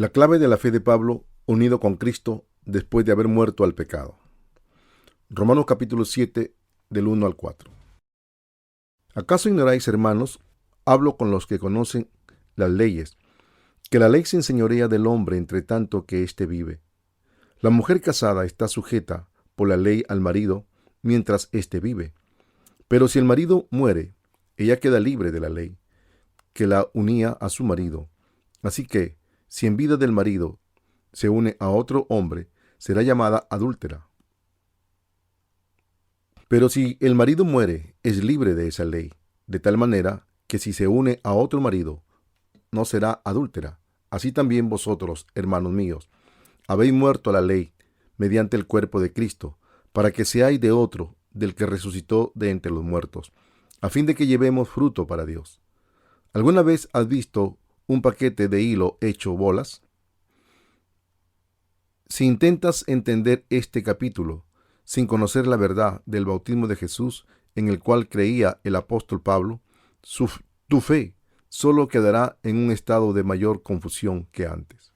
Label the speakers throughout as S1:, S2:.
S1: La clave de la fe de Pablo unido con Cristo después de haber muerto al pecado. Romanos capítulo 7 del 1 al 4. ¿Acaso ignoráis, hermanos? Hablo con los que conocen las leyes, que la ley se enseñorea del hombre entre tanto que éste vive. La mujer casada está sujeta por la ley al marido mientras éste vive. Pero si el marido muere, ella queda libre de la ley, que la unía a su marido. Así que, si en vida del marido se une a otro hombre, será llamada adúltera. Pero si el marido muere, es libre de esa ley, de tal manera que si se une a otro marido, no será adúltera. Así también vosotros, hermanos míos, habéis muerto a la ley mediante el cuerpo de Cristo, para que seáis de otro, del que resucitó de entre los muertos, a fin de que llevemos fruto para Dios. ¿Alguna vez has visto un paquete de hilo hecho bolas? Si intentas entender este capítulo sin conocer la verdad del bautismo de Jesús en el cual creía el apóstol Pablo, tu fe solo quedará en un estado de mayor confusión que antes.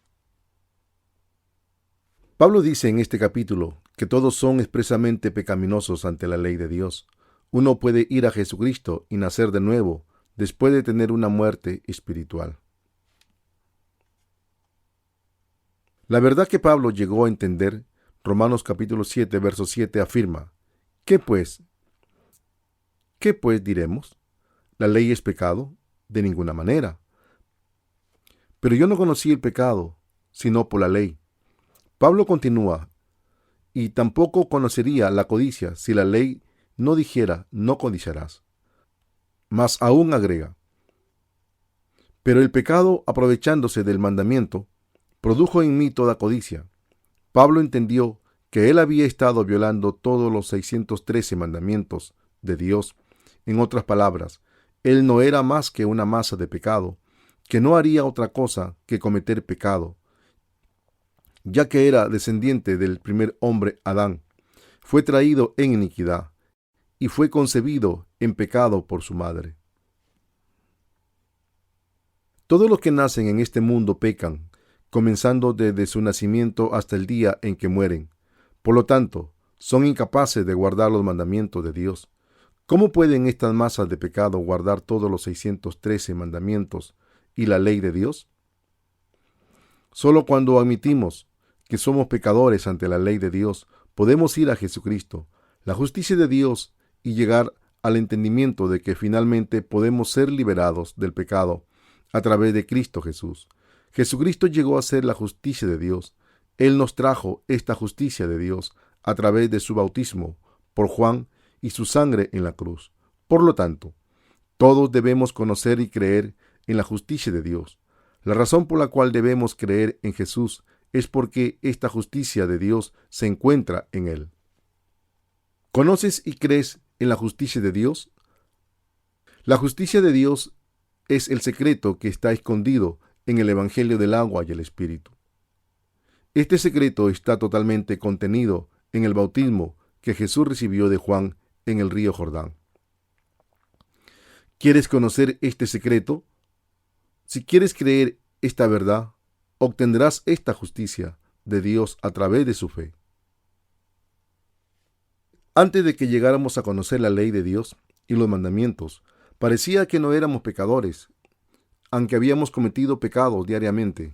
S1: Pablo dice en este capítulo que todos son expresamente pecaminosos ante la ley de Dios. Uno puede ir a Jesucristo y nacer de nuevo después de tener una muerte espiritual. La verdad que Pablo llegó a entender, Romanos capítulo 7, verso 7 afirma, ¿Qué pues? ¿Qué pues diremos? ¿La ley es pecado? De ninguna manera. Pero yo no conocí el pecado, sino por la ley. Pablo continúa, y tampoco conocería la codicia si la ley no dijera, no codiciarás. Mas aún agrega, pero el pecado, aprovechándose del mandamiento, produjo en mí toda codicia. Pablo entendió que él había estado violando todos los 613 mandamientos de Dios. En otras palabras, él no era más que una masa de pecado, que no haría otra cosa que cometer pecado, ya que era descendiente del primer hombre Adán. Fue traído en iniquidad y fue concebido en pecado por su madre. Todos los que nacen en este mundo pecan, comenzando desde su nacimiento hasta el día en que mueren. Por lo tanto, son incapaces de guardar los mandamientos de Dios. ¿Cómo pueden estas masas de pecado guardar todos los 613 mandamientos y la ley de Dios? Solo cuando admitimos que somos pecadores ante la ley de Dios, podemos ir a Jesucristo, la justicia de Dios, y llegar al entendimiento de que finalmente podemos ser liberados del pecado a través de Cristo Jesús. Jesucristo llegó a ser la justicia de Dios. Él nos trajo esta justicia de Dios a través de su bautismo por Juan y su sangre en la cruz. Por lo tanto, todos debemos conocer y creer en la justicia de Dios. La razón por la cual debemos creer en Jesús es porque esta justicia de Dios se encuentra en Él. ¿Conoces y crees en la justicia de Dios? La justicia de Dios es el secreto que está escondido en el Evangelio del agua y el Espíritu. Este secreto está totalmente contenido en el bautismo que Jesús recibió de Juan en el río Jordán. ¿Quieres conocer este secreto? Si quieres creer esta verdad, obtendrás esta justicia de Dios a través de su fe. Antes de que llegáramos a conocer la ley de Dios y los mandamientos, parecía que no éramos pecadores, aunque habíamos cometido pecados diariamente.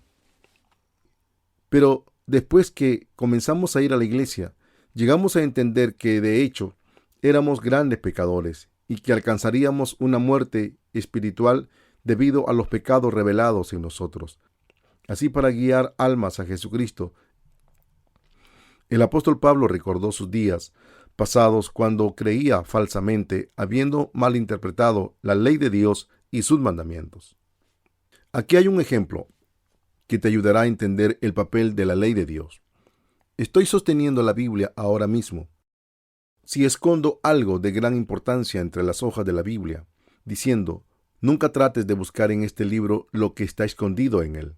S1: Pero después que comenzamos a ir a la iglesia, llegamos a entender que de hecho éramos grandes pecadores y que alcanzaríamos una muerte espiritual debido a los pecados revelados en nosotros. Así, para guiar almas a Jesucristo, el apóstol Pablo recordó sus días pasados cuando creía falsamente, habiendo malinterpretado la ley de Dios y sus mandamientos. Aquí hay un ejemplo que te ayudará a entender el papel de la ley de Dios. Estoy sosteniendo la Biblia ahora mismo. Si escondo algo de gran importancia entre las hojas de la Biblia, diciendo, nunca trates de buscar en este libro lo que está escondido en él,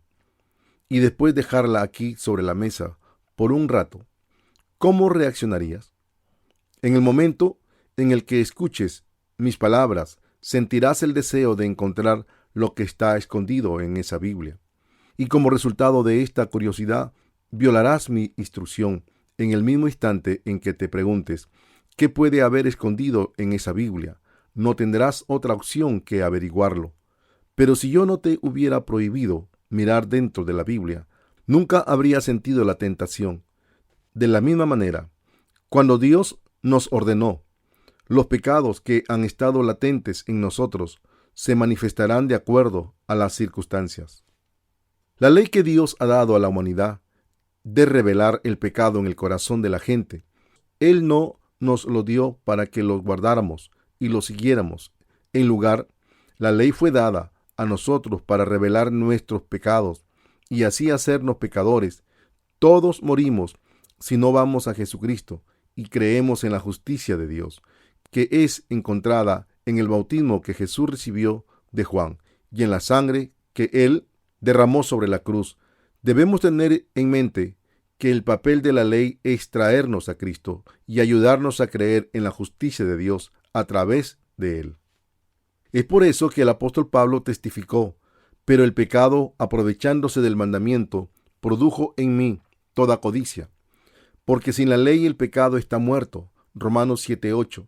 S1: y después dejarla aquí sobre la mesa por un rato, ¿cómo reaccionarías? En el momento en el que escuches mis palabras, sentirás el deseo de encontrar lo que está escondido en esa Biblia. y como resultado de esta curiosidad, violarás mi instrucción en el mismo instante en que te preguntes, ¿qué puede haber escondido en esa Biblia? No tendrás otra opción que averiguarlo. Pero si yo no te hubiera prohibido mirar dentro de la Biblia, nunca habría sentido la tentación. De la misma manera, cuando Dios nos ordenó, los pecados que han estado latentes en nosotros se manifestarán de acuerdo a las circunstancias. La ley que Dios ha dado a la humanidad de revelar el pecado en el corazón de la gente, Él no nos lo dio para que lo guardáramos y lo siguiéramos. En lugar, la ley fue dada a nosotros para revelar nuestros pecados y así hacernos pecadores. Todos morimos si no vamos a Jesucristo y creemos en la justicia de Dios, que es encontrada en el bautismo que Jesús recibió de Juan y en la sangre que Él derramó sobre la cruz. Debemos tener en mente que el papel de la ley es traernos a Cristo y ayudarnos a creer en la justicia de Dios a través de Él. Es por eso que el apóstol Pablo testificó, pero el pecado, aprovechándose del mandamiento, produjo en mí toda codicia. Porque sin la ley el pecado está muerto. Romanos 7:8.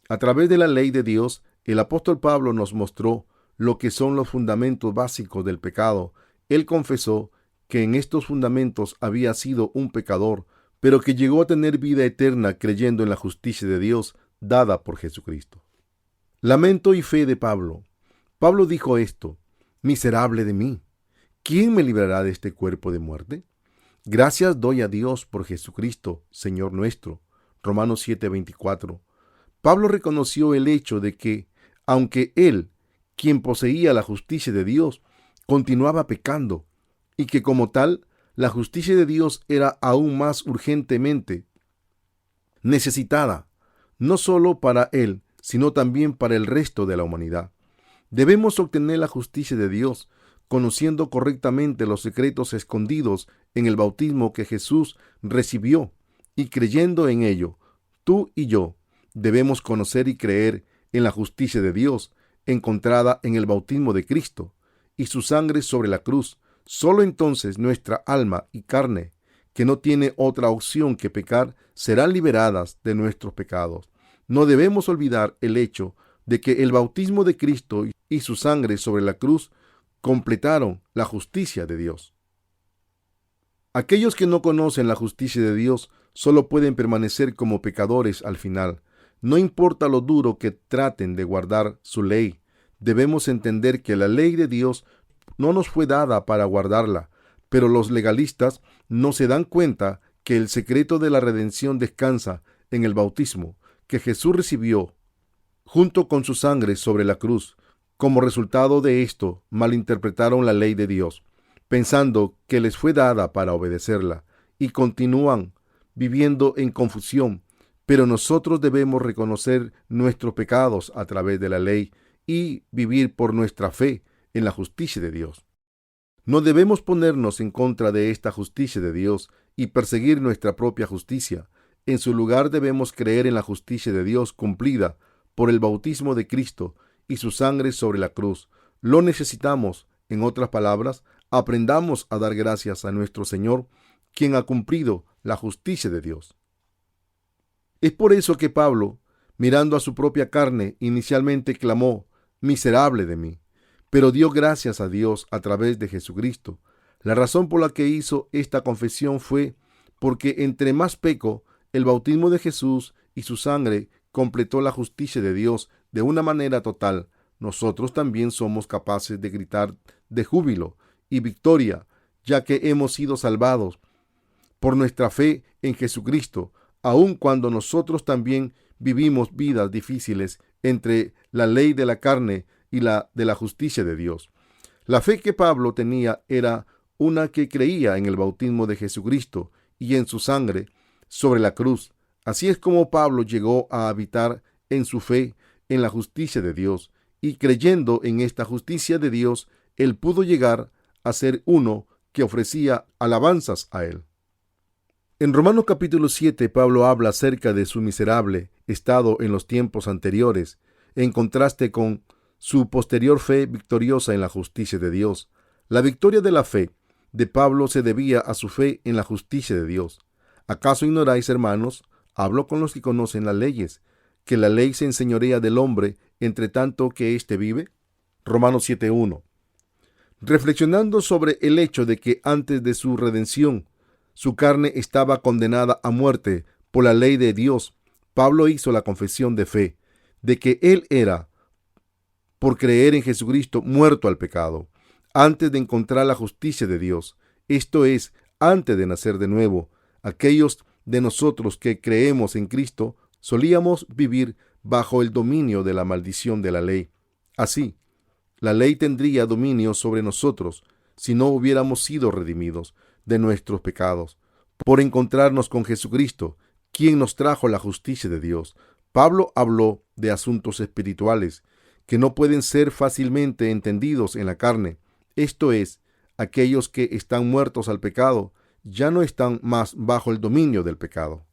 S1: A través de la ley de Dios, el apóstol Pablo nos mostró lo que son los fundamentos básicos del pecado. Él confesó que en estos fundamentos había sido un pecador, pero que llegó a tener vida eterna creyendo en la justicia de Dios dada por Jesucristo. Lamento y fe de Pablo. Pablo dijo esto: miserable de mí, ¿quién me librará de este cuerpo de muerte? Gracias doy a Dios por Jesucristo, Señor nuestro. Romanos 7:24. Pablo reconoció el hecho de que, aunque él, quien poseía la justicia de Dios, continuaba pecando, y que como tal, la justicia de Dios era aún más urgentemente necesitada, no solo para él, sino también para el resto de la humanidad. Debemos obtener la justicia de Dios, conociendo correctamente los secretos escondidos en el bautismo que Jesús recibió, y creyendo en ello. Tú y yo debemos conocer y creer en la justicia de Dios, encontrada en el bautismo de Cristo y su sangre sobre la cruz. Solo entonces nuestra alma y carne, que no tiene otra opción que pecar, serán liberadas de nuestros pecados. No debemos olvidar el hecho de que el bautismo de Cristo y su sangre sobre la cruz completaron la justicia de Dios. Aquellos que no conocen la justicia de Dios solo pueden permanecer como pecadores al final. No importa lo duro que traten de guardar su ley, debemos entender que la ley de Dios no nos fue dada para guardarla, pero los legalistas no se dan cuenta que el secreto de la redención descansa en el bautismo que Jesús recibió junto con su sangre sobre la cruz. Como resultado de esto, malinterpretaron la ley de Dios, pensando que les fue dada para obedecerla, y continúan viviendo en confusión. Pero nosotros debemos reconocer nuestros pecados a través de la ley y vivir por nuestra fe en la justicia de Dios. No debemos ponernos en contra de esta justicia de Dios y perseguir nuestra propia justicia. En su lugar debemos creer en la justicia de Dios cumplida por el bautismo de Cristo y su sangre sobre la cruz. Lo necesitamos. En otras palabras, aprendamos a dar gracias a nuestro Señor, quien ha cumplido la justicia de Dios. Es por eso que Pablo, mirando a su propia carne, inicialmente clamó: miserable de mí, pero dio gracias a Dios a través de Jesucristo. La razón por la que hizo esta confesión fue porque entre más peco, el bautismo de Jesús y su sangre completó la justicia de Dios de una manera total. Nosotros también somos capaces de gritar de júbilo y victoria, ya que hemos sido salvados por nuestra fe en Jesucristo, aun cuando nosotros también vivimos vidas difíciles entre la ley de la carne y la de la justicia de Dios. La fe que Pablo tenía era una que creía en el bautismo de Jesucristo y en su sangre sobre la cruz. Así es como Pablo llegó a habitar en su fe en la justicia de Dios, y creyendo en esta justicia de Dios, él pudo llegar a ser uno que ofrecía alabanzas a él. En Romanos capítulo 7, Pablo habla acerca de su miserable estado en los tiempos anteriores, en contraste con su posterior fe victoriosa en la justicia de Dios. La victoria de la fe de Pablo se debía a su fe en la justicia de Dios. ¿Acaso ignoráis, hermanos? Hablo con los que conocen las leyes, que la ley se enseñorea del hombre entre tanto que éste vive. Romanos 7:1. Reflexionando sobre el hecho de que antes de su redención, su carne estaba condenada a muerte por la ley de Dios, Pablo hizo la confesión de fe, de que él era, por creer en Jesucristo, muerto al pecado, antes de encontrar la justicia de Dios. Esto es, antes de nacer de nuevo. Aquellos de nosotros que creemos en Cristo solíamos vivir bajo el dominio de la maldición de la ley. Así, la ley tendría dominio sobre nosotros si no hubiéramos sido redimidos de nuestros pecados por encontrarnos con Jesucristo, quien nos trajo la justicia de Dios. Pablo habló de asuntos espirituales que no pueden ser fácilmente entendidos en la carne. Esto es, aquellos que están muertos al pecado ya no están más bajo el dominio del pecado.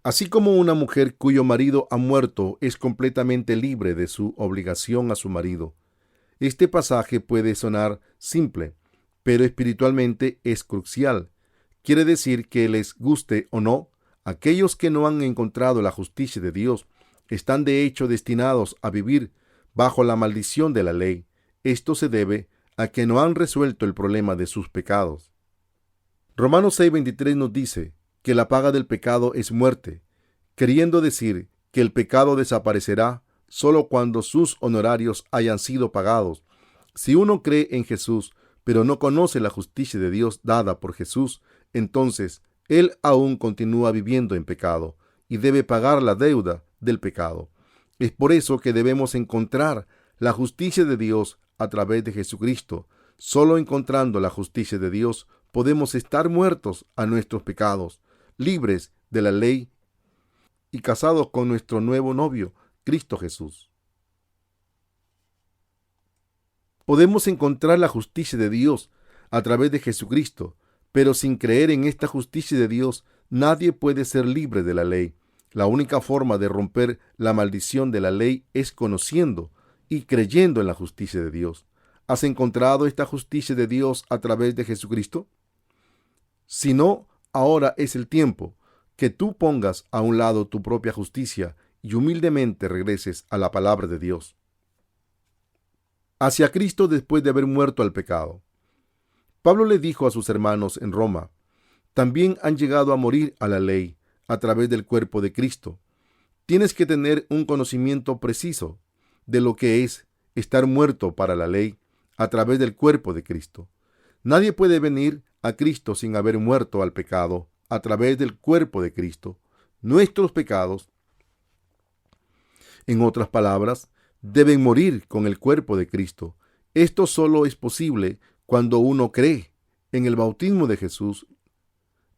S1: Así como una mujer cuyo marido ha muerto es completamente libre de su obligación a su marido. Este pasaje puede sonar simple, pero espiritualmente es crucial. Quiere decir que les guste o no, aquellos que no han encontrado la justicia de Dios están de hecho destinados a vivir bajo la maldición de la ley. Esto se debe a que no han resuelto el problema de sus pecados. Romanos 6:23 nos dice que la paga del pecado es muerte, queriendo decir que el pecado desaparecerá solo cuando sus honorarios hayan sido pagados. Si uno cree en Jesús, pero no conoce la justicia de Dios dada por Jesús, entonces él aún continúa viviendo en pecado y debe pagar la deuda del pecado. Es por eso que debemos encontrar la justicia de Dios a través de Jesucristo. Solo encontrando la justicia de Dios podemos estar muertos a nuestros pecados, libres de la ley y casados con nuestro nuevo novio, Cristo Jesús. Podemos encontrar la justicia de Dios a través de Jesucristo, pero sin creer en esta justicia de Dios, nadie puede ser libre de la ley. La única forma de romper la maldición de la ley es conociendo y creyendo en la justicia de Dios. ¿Has encontrado esta justicia de Dios a través de Jesucristo? Si no, ahora es el tiempo que tú pongas a un lado tu propia justicia y humildemente regreses a la palabra de Dios. Hacia Cristo después de haber muerto al pecado. Pablo le dijo a sus hermanos en Roma, también han llegado a morir a la ley a través del cuerpo de Cristo. Tienes que tener un conocimiento preciso de lo que es estar muerto para la ley a través del cuerpo de Cristo. Nadie puede venir a Cristo sin haber muerto al pecado a través del cuerpo de Cristo. Nuestros pecados, en otras palabras, deben morir con el cuerpo de Cristo. Esto solo es posible cuando uno cree en el bautismo de Jesús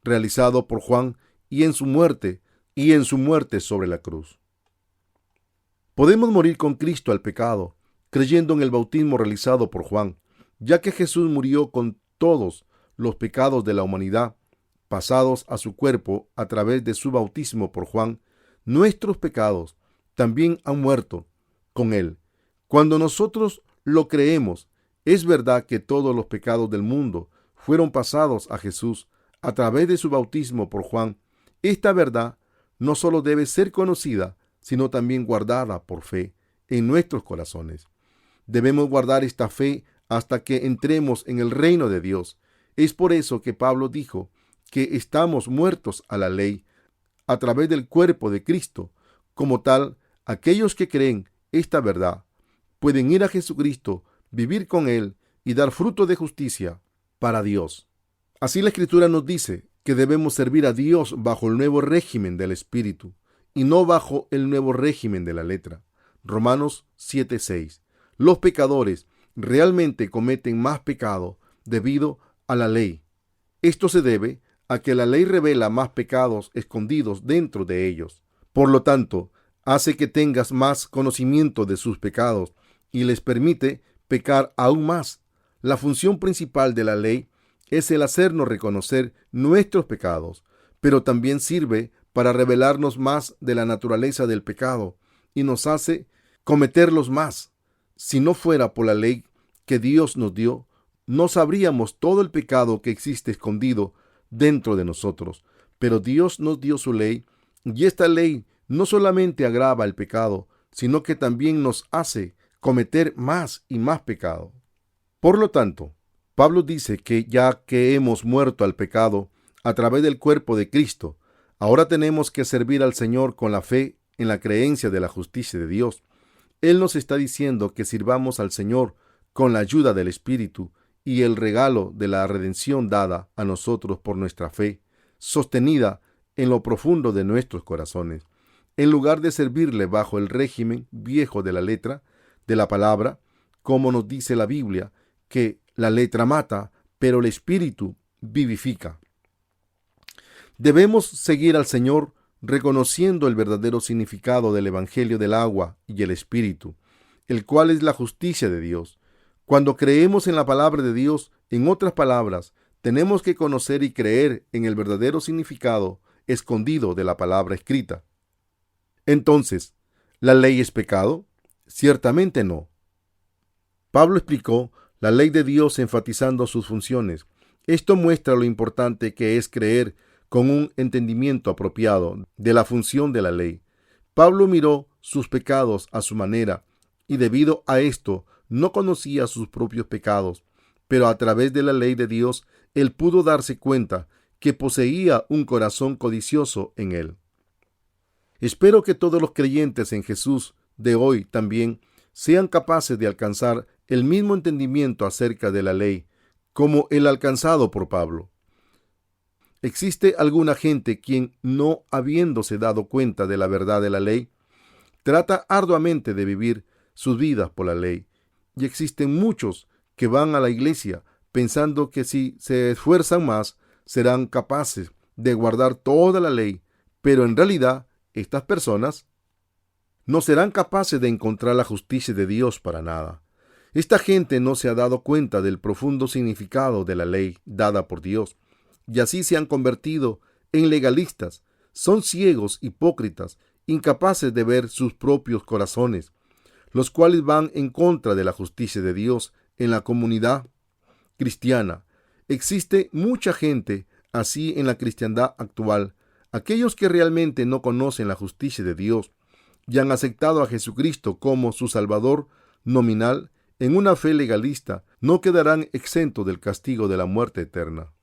S1: realizado por Juan y en su muerte sobre la cruz. Podemos morir con Cristo al pecado creyendo en el bautismo realizado por Juan, ya que Jesús murió con todos los pecados de la humanidad pasados a su cuerpo a través de su bautismo por Juan. Nuestros pecados también han muerto con él. Cuando nosotros lo creemos, es verdad que todos los pecados del mundo fueron pasados a Jesús a través de su bautismo por Juan. Esta verdad no solo debe ser conocida, sino también guardada por fe en nuestros corazones. Debemos guardar esta fe hasta que entremos en el reino de Dios. Es por eso que Pablo dijo que estamos muertos a la ley a través del cuerpo de Cristo. Como tal, aquellos que creen esta verdad pueden ir a Jesucristo, vivir con Él y dar fruto de justicia para Dios. Así la Escritura nos dice que debemos servir a Dios bajo el nuevo régimen del Espíritu y no bajo el nuevo régimen de la letra. Romanos 7:6. Los pecadores realmente cometen más pecado debido a la ley. Esto se debe a que la ley revela más pecados escondidos dentro de ellos. Por lo tanto, hace que tengas más conocimiento de sus pecados y les permite pecar aún más. La función principal de la ley es el hacernos reconocer nuestros pecados, pero también sirve para revelarnos más de la naturaleza del pecado y nos hace cometerlos más. Si no fuera por la ley que Dios nos dio, no sabríamos todo el pecado que existe escondido dentro de nosotros. Pero Dios nos dio su ley, y esta ley no solamente agrava el pecado, sino que también nos hace cometer más y más pecado. Por lo tanto, Pablo dice que ya que hemos muerto al pecado a través del cuerpo de Cristo, ahora tenemos que servir al Señor con la fe en la creencia de la justicia de Dios. Él nos está diciendo que sirvamos al Señor con la ayuda del Espíritu y el regalo de la redención dada a nosotros por nuestra fe, sostenida en lo profundo de nuestros corazones. En lugar de servirle bajo el régimen viejo de la letra, de la palabra, como nos dice la Biblia, que la letra mata, pero el Espíritu vivifica. Debemos seguir al Señor reconociendo el verdadero significado del Evangelio del agua y el Espíritu, el cual es la justicia de Dios. Cuando creemos en la palabra de Dios, en otras palabras, tenemos que conocer y creer en el verdadero significado escondido de la palabra escrita. Entonces, ¿la ley es pecado? Ciertamente no. Pablo explicó la ley de Dios enfatizando sus funciones. Esto muestra lo importante que es creer con un entendimiento apropiado de la función de la ley. Pablo miró sus pecados a su manera y debido a esto no conocía sus propios pecados, pero a través de la ley de Dios él pudo darse cuenta que poseía un corazón codicioso en él. Espero que todos los creyentes en Jesús de hoy también sean capaces de alcanzar el mismo entendimiento acerca de la ley como el alcanzado por Pablo. ¿Existe alguna gente quien, no habiéndose dado cuenta de la verdad de la ley, trata arduamente de vivir sus vidas por la ley? Y existen muchos que van a la iglesia pensando que si se esfuerzan más, serán capaces de guardar toda la ley, pero en realidad estas personas no serán capaces de encontrar la justicia de Dios para nada. Esta gente no se ha dado cuenta del profundo significado de la ley dada por Dios, y así se han convertido en legalistas. Son ciegos, hipócritas, incapaces de ver sus propios corazones, los cuales van en contra de la justicia de Dios en la comunidad cristiana. Existe mucha gente así en la cristiandad actual, aquellos que realmente no conocen la justicia de Dios y han aceptado a Jesucristo como su Salvador nominal en una fe legalista, no quedarán exentos del castigo de la muerte eterna.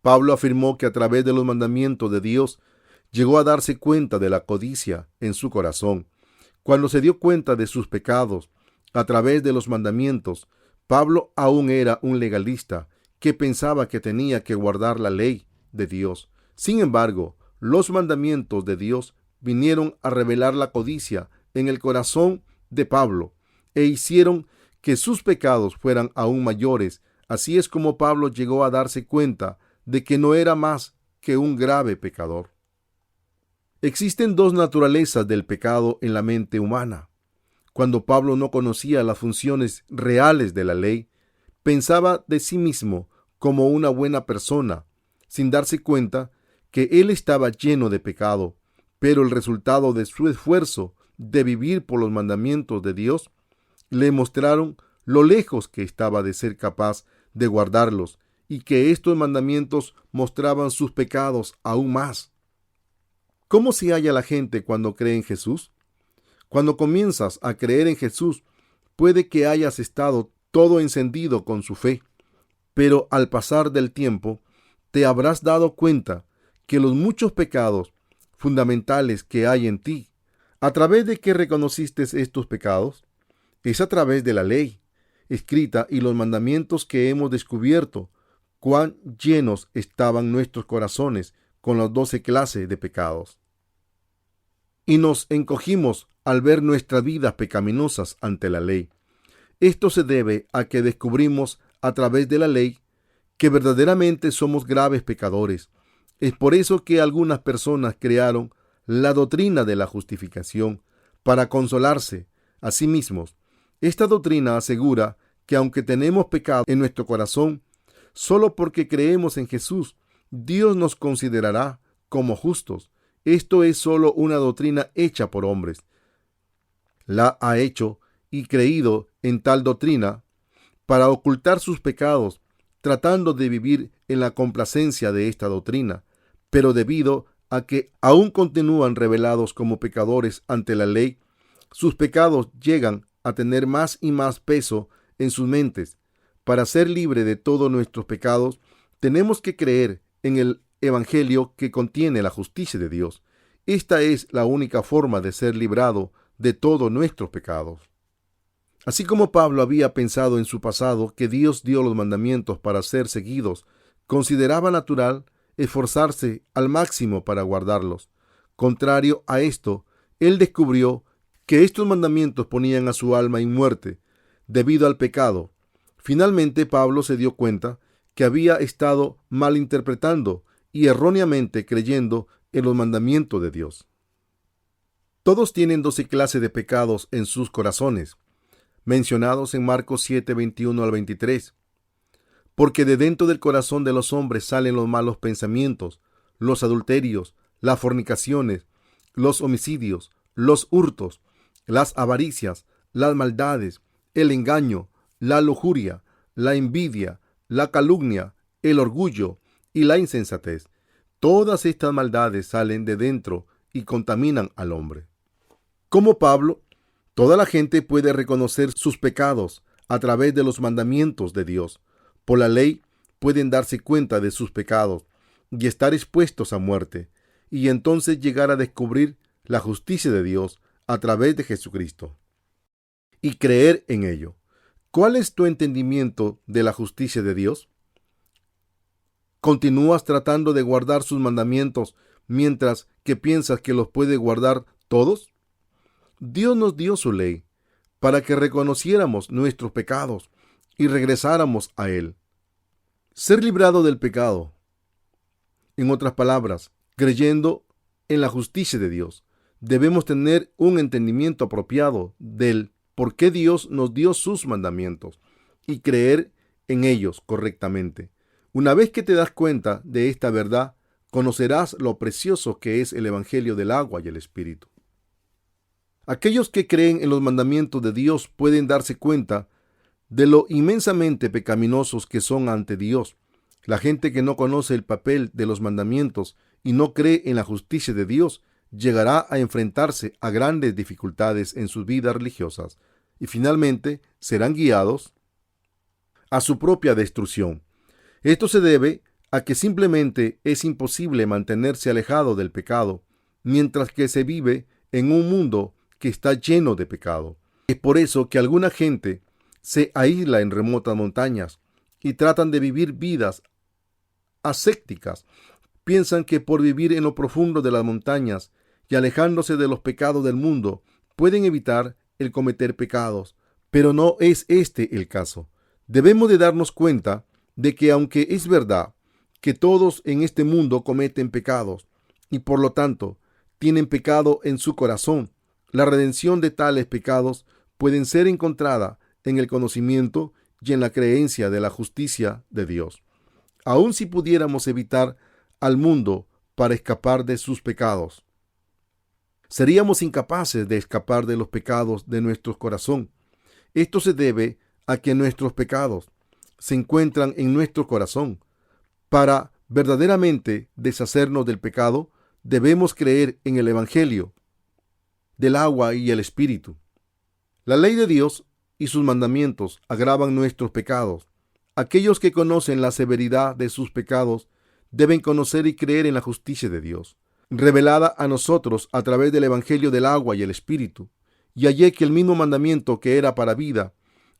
S1: Pablo afirmó que a través de los mandamientos de Dios llegó a darse cuenta de la codicia en su corazón. Cuando se dio cuenta de sus pecados a través de los mandamientos, Pablo aún era un legalista que pensaba que tenía que guardar la ley de Dios. Sin embargo, los mandamientos de Dios vinieron a revelar la codicia en el corazón de Pablo e hicieron que sus pecados fueran aún mayores. Así es como Pablo llegó a darse cuenta de que no era más que un grave pecador. Existen dos naturalezas del pecado en la mente humana. Cuando Pablo no conocía las funciones reales de la ley, pensaba de sí mismo como una buena persona, sin darse cuenta que él estaba lleno de pecado, pero el resultado de su esfuerzo de vivir por los mandamientos de Dios le mostraron lo lejos que estaba de ser capaz de guardarlos y que estos mandamientos mostraban sus pecados aún más. ¿Cómo se halla la gente cuando cree en Jesús? Cuando comienzas a creer en Jesús, puede que hayas estado todo encendido con su fe, pero al pasar del tiempo te habrás dado cuenta que los muchos pecados fundamentales que hay en ti, ¿a través de qué reconociste estos pecados? Es a través de la ley escrita y los mandamientos que hemos descubierto cuán llenos estaban nuestros corazones con las 12 clases de pecados. Y nos encogimos al ver nuestras vidas pecaminosas ante la ley. Esto se debe a que descubrimos a través de la ley que verdaderamente somos graves pecadores. Es por eso que algunas personas crearon la doctrina de la justificación para consolarse a sí mismos. Esta doctrina asegura que aunque tenemos pecado en nuestro corazón, solo porque creemos en Jesús, Dios nos considerará como justos. Esto es solo una doctrina hecha por hombres. La ha hecho y creído en tal doctrina para ocultar sus pecados, tratando de vivir en la complacencia de esta doctrina, pero debido a que aún continúan revelados como pecadores ante la ley, sus pecados llegan a tener más y más peso en sus mentes. Para ser libre de todos nuestros pecados, tenemos que creer en el Evangelio que contiene la justicia de Dios. Esta es la única forma de ser librado de todos nuestros pecados. Así como Pablo había pensado en su pasado que Dios dio los mandamientos para ser seguidos, consideraba natural esforzarse al máximo para guardarlos. Contrario a esto, él descubrió que estos mandamientos ponían a su alma en muerte debido al pecado. Finalmente, Pablo se dio cuenta que había estado malinterpretando y erróneamente creyendo en los mandamientos de Dios. Todos tienen 12 clases de pecados en sus corazones, mencionados en Marcos 7, 21 al 23. Porque de dentro del corazón de los hombres salen los malos pensamientos, los adulterios, las fornicaciones, los homicidios, los hurtos, las avaricias, las maldades, el engaño, la lujuria, la envidia, la calumnia, el orgullo y la insensatez. Todas estas maldades salen de dentro y contaminan al hombre. Como Pablo, toda la gente puede reconocer sus pecados a través de los mandamientos de Dios. Por la ley pueden darse cuenta de sus pecados y estar expuestos a muerte, y entonces llegar a descubrir la justicia de Dios a través de Jesucristo y creer en ello. ¿Cuál es tu entendimiento de la justicia de Dios? ¿Continúas tratando de guardar sus mandamientos mientras que piensas que los puede guardar todos? Dios nos dio su ley para que reconociéramos nuestros pecados y regresáramos a Él. Ser librado del pecado. En otras palabras, creyendo en la justicia de Dios, debemos tener un entendimiento apropiado del por qué Dios nos dio sus mandamientos y creer en ellos correctamente. Una vez que te das cuenta de esta verdad, conocerás lo precioso que es el Evangelio del agua y el Espíritu. Aquellos que creen en los mandamientos de Dios pueden darse cuenta de lo inmensamente pecaminosos que son ante Dios. La gente que no conoce el papel de los mandamientos y no cree en la justicia de Dios llegará a enfrentarse a grandes dificultades en sus vidas religiosas y finalmente serán guiados a su propia destrucción. Esto se debe a que simplemente es imposible mantenerse alejado del pecado mientras que se vive en un mundo que está lleno de pecado. Es por eso que alguna gente se aísla en remotas montañas y tratan de vivir vidas ascéticas. Piensan que por vivir en lo profundo de las montañas y alejándose de los pecados del mundo, pueden evitar el cometer pecados, pero no es este el caso. Debemos de darnos cuenta de que aunque es verdad que todos en este mundo cometen pecados y por lo tanto tienen pecado en su corazón, la redención de tales pecados pueden ser encontrada en el conocimiento y en la creencia de la justicia de Dios. Aun si pudiéramos evitar al mundo para escapar de sus pecados, seríamos incapaces de escapar de los pecados de nuestro corazón. Esto se debe a que nuestros pecados se encuentran en nuestro corazón. Para verdaderamente deshacernos del pecado, debemos creer en el Evangelio del agua y el Espíritu. La ley de Dios y sus mandamientos agravan nuestros pecados. Aquellos que conocen la severidad de sus pecados deben conocer y creer en la justicia de Dios, revelada a nosotros a través del Evangelio del agua y el Espíritu. Y hallé que el mismo mandamiento que era para vida,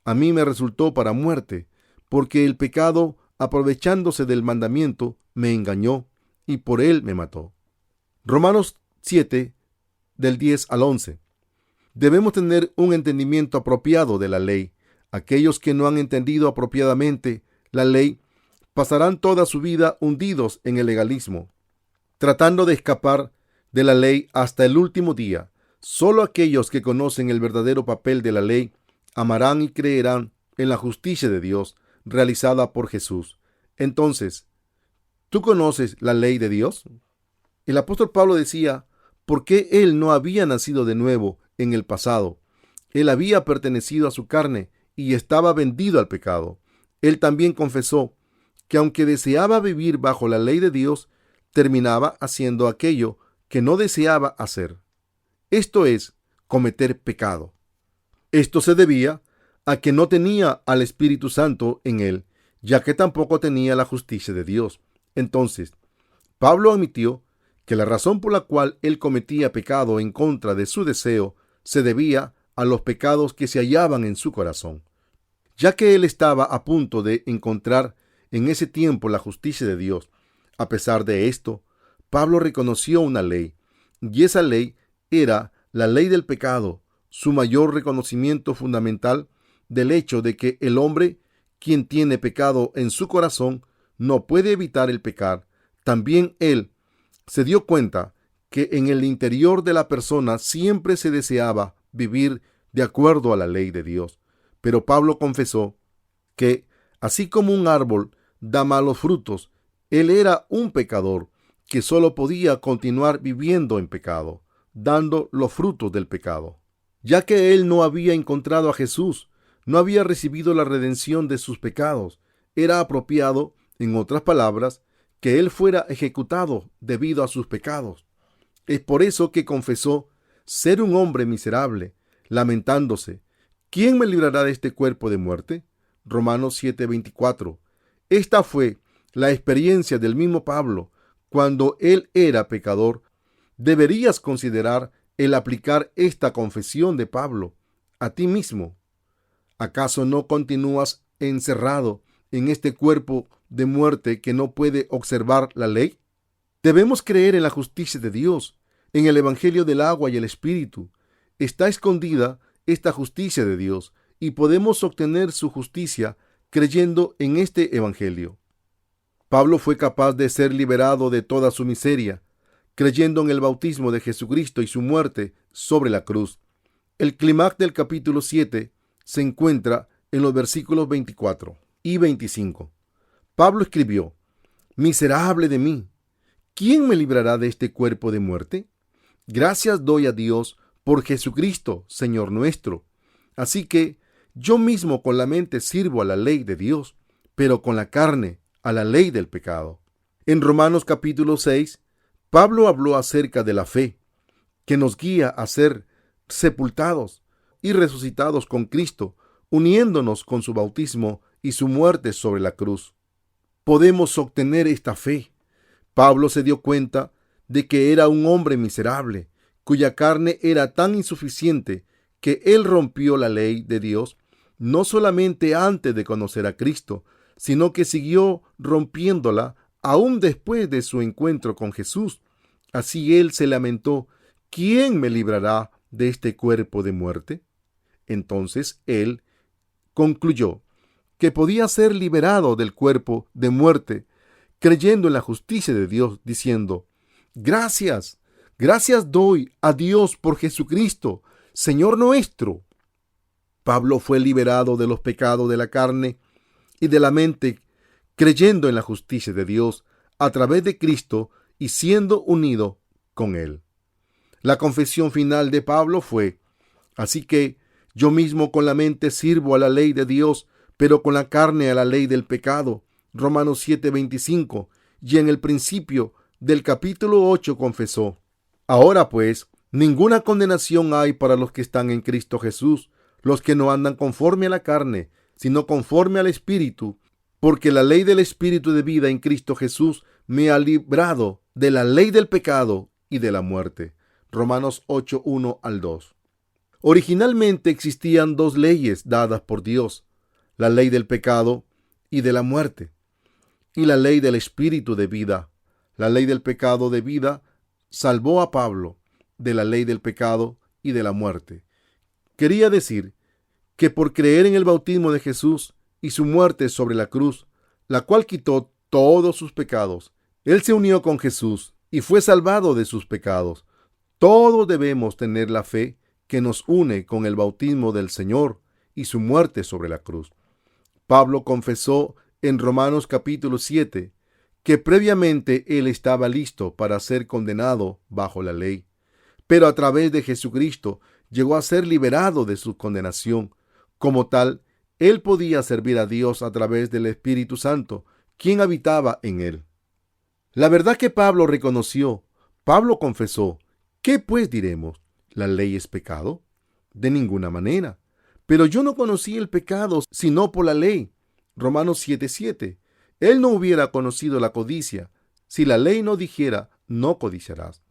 S1: a mí me resultó para muerte, porque el pecado, aprovechándose del mandamiento, me engañó y por él me mató. Romanos 7, del 10 al 11. Debemos tener un entendimiento apropiado de la ley. Aquellos que no han entendido apropiadamente la ley pasarán toda su vida hundidos en el legalismo, tratando de escapar de la ley hasta el último día. Solo aquellos que conocen el verdadero papel de la ley amarán y creerán en la justicia de Dios realizada por Jesús. Entonces, ¿tú conoces la ley de Dios? El apóstol Pablo decía, ¿por qué él no había nacido de nuevo en el pasado? Él había pertenecido a su carne y estaba vendido al pecado. Él también confesó que aunque deseaba vivir bajo la ley de Dios, terminaba haciendo aquello que no deseaba hacer. Esto es, cometer pecado. Esto se debía a que no tenía al Espíritu Santo en él, ya que tampoco tenía la justicia de Dios. Entonces, Pablo admitió que la razón por la cual él cometía pecado en contra de su deseo se debía a los pecados que se hallaban en su corazón. Ya que él estaba a punto de encontrar en ese tiempo la justicia de Dios. A pesar de esto, Pablo reconoció una ley, y esa ley era la ley del pecado, su mayor reconocimiento fundamental del hecho de que el hombre, quien tiene pecado en su corazón, no puede evitar el pecar. También él se dio cuenta que en el interior de la persona siempre se deseaba vivir de acuerdo a la ley de Dios. Pero Pablo confesó que, así como un árbol da malos frutos, él era un pecador que solo podía continuar viviendo en pecado, dando los frutos del pecado. Ya que él no había encontrado a Jesús, no había recibido la redención de sus pecados, era apropiado, en otras palabras, que él fuera ejecutado debido a sus pecados. Es por eso que confesó ser un hombre miserable, lamentándose: ¿quién me librará de este cuerpo de muerte? Romanos 7:24. Esta fue la experiencia del mismo Pablo cuando él era pecador. Deberías considerar el aplicar esta confesión de Pablo a ti mismo. ¿Acaso no continúas encerrado en este cuerpo de muerte que no puede observar la ley? Debemos creer en la justicia de Dios, en el Evangelio del agua y el Espíritu. Está escondida esta justicia de Dios y podemos obtener su justicia creyendo en este Evangelio. Pablo fue capaz de ser liberado de toda su miseria, creyendo en el bautismo de Jesucristo y su muerte sobre la cruz. El clímax del capítulo 7 se encuentra en los versículos 24 y 25. Pablo escribió: «Miserable de mí, ¿quién me librará de este cuerpo de muerte? Gracias doy a Dios por Jesucristo, Señor nuestro. Así que yo mismo con la mente sirvo a la ley de Dios, pero con la carne a la ley del pecado». En Romanos capítulo 6, Pablo habló acerca de la fe, que nos guía a ser sepultados y resucitados con Cristo, uniéndonos con su bautismo y su muerte sobre la cruz. Podemos obtener esta fe. Pablo se dio cuenta de que era un hombre miserable, cuya carne era tan insuficiente que él rompió la ley de Dios, no solamente antes de conocer a Cristo, sino que siguió rompiéndola aún después de su encuentro con Jesús. Así él se lamentó: ¿quién me librará de este cuerpo de muerte? Entonces él concluyó que podía ser liberado del cuerpo de muerte, creyendo en la justicia de Dios, diciendo: Gracias doy a Dios por Jesucristo, Señor nuestro». Pablo fue liberado de los pecados de la carne y de la mente, creyendo en la justicia de Dios a través de Cristo y siendo unido con Él. La confesión final de Pablo fue: «Así que yo mismo con la mente sirvo a la ley de Dios, pero con la carne a la ley del pecado». Romanos 7:25. Y en el principio del capítulo 8 confesó: «Ahora pues, ninguna condenación hay para los que están en Cristo Jesús, los que no andan conforme a la carne, sino conforme al Espíritu, porque la ley del Espíritu de vida en Cristo Jesús me ha librado de la ley del pecado y de la muerte». Romanos 8:1-2. Originalmente existían dos leyes dadas por Dios: la ley del pecado y de la muerte, y la ley del Espíritu de vida. La ley del pecado de vida salvó a Pablo de la ley del pecado y de la muerte. Quería decir que por creer en el bautismo de Jesús y su muerte sobre la cruz, la cual quitó todos sus pecados, él se unió con Jesús y fue salvado de sus pecados. Todos debemos tener la fe que nos une con el bautismo del Señor y su muerte sobre la cruz. Pablo confesó en Romanos capítulo 7 que previamente él estaba listo para ser condenado bajo la ley, pero a través de Jesucristo llegó a ser liberado de su condenación. Como tal, él podía servir a Dios a través del Espíritu Santo, quien habitaba en él. La verdad que Pablo reconoció, Pablo confesó. ¿Qué pues diremos? ¿La ley es pecado? De ninguna manera. Pero yo no conocí el pecado sino por la ley. Romanos 7:7. Él no hubiera conocido la codicia si la ley no dijera, no codiciarás.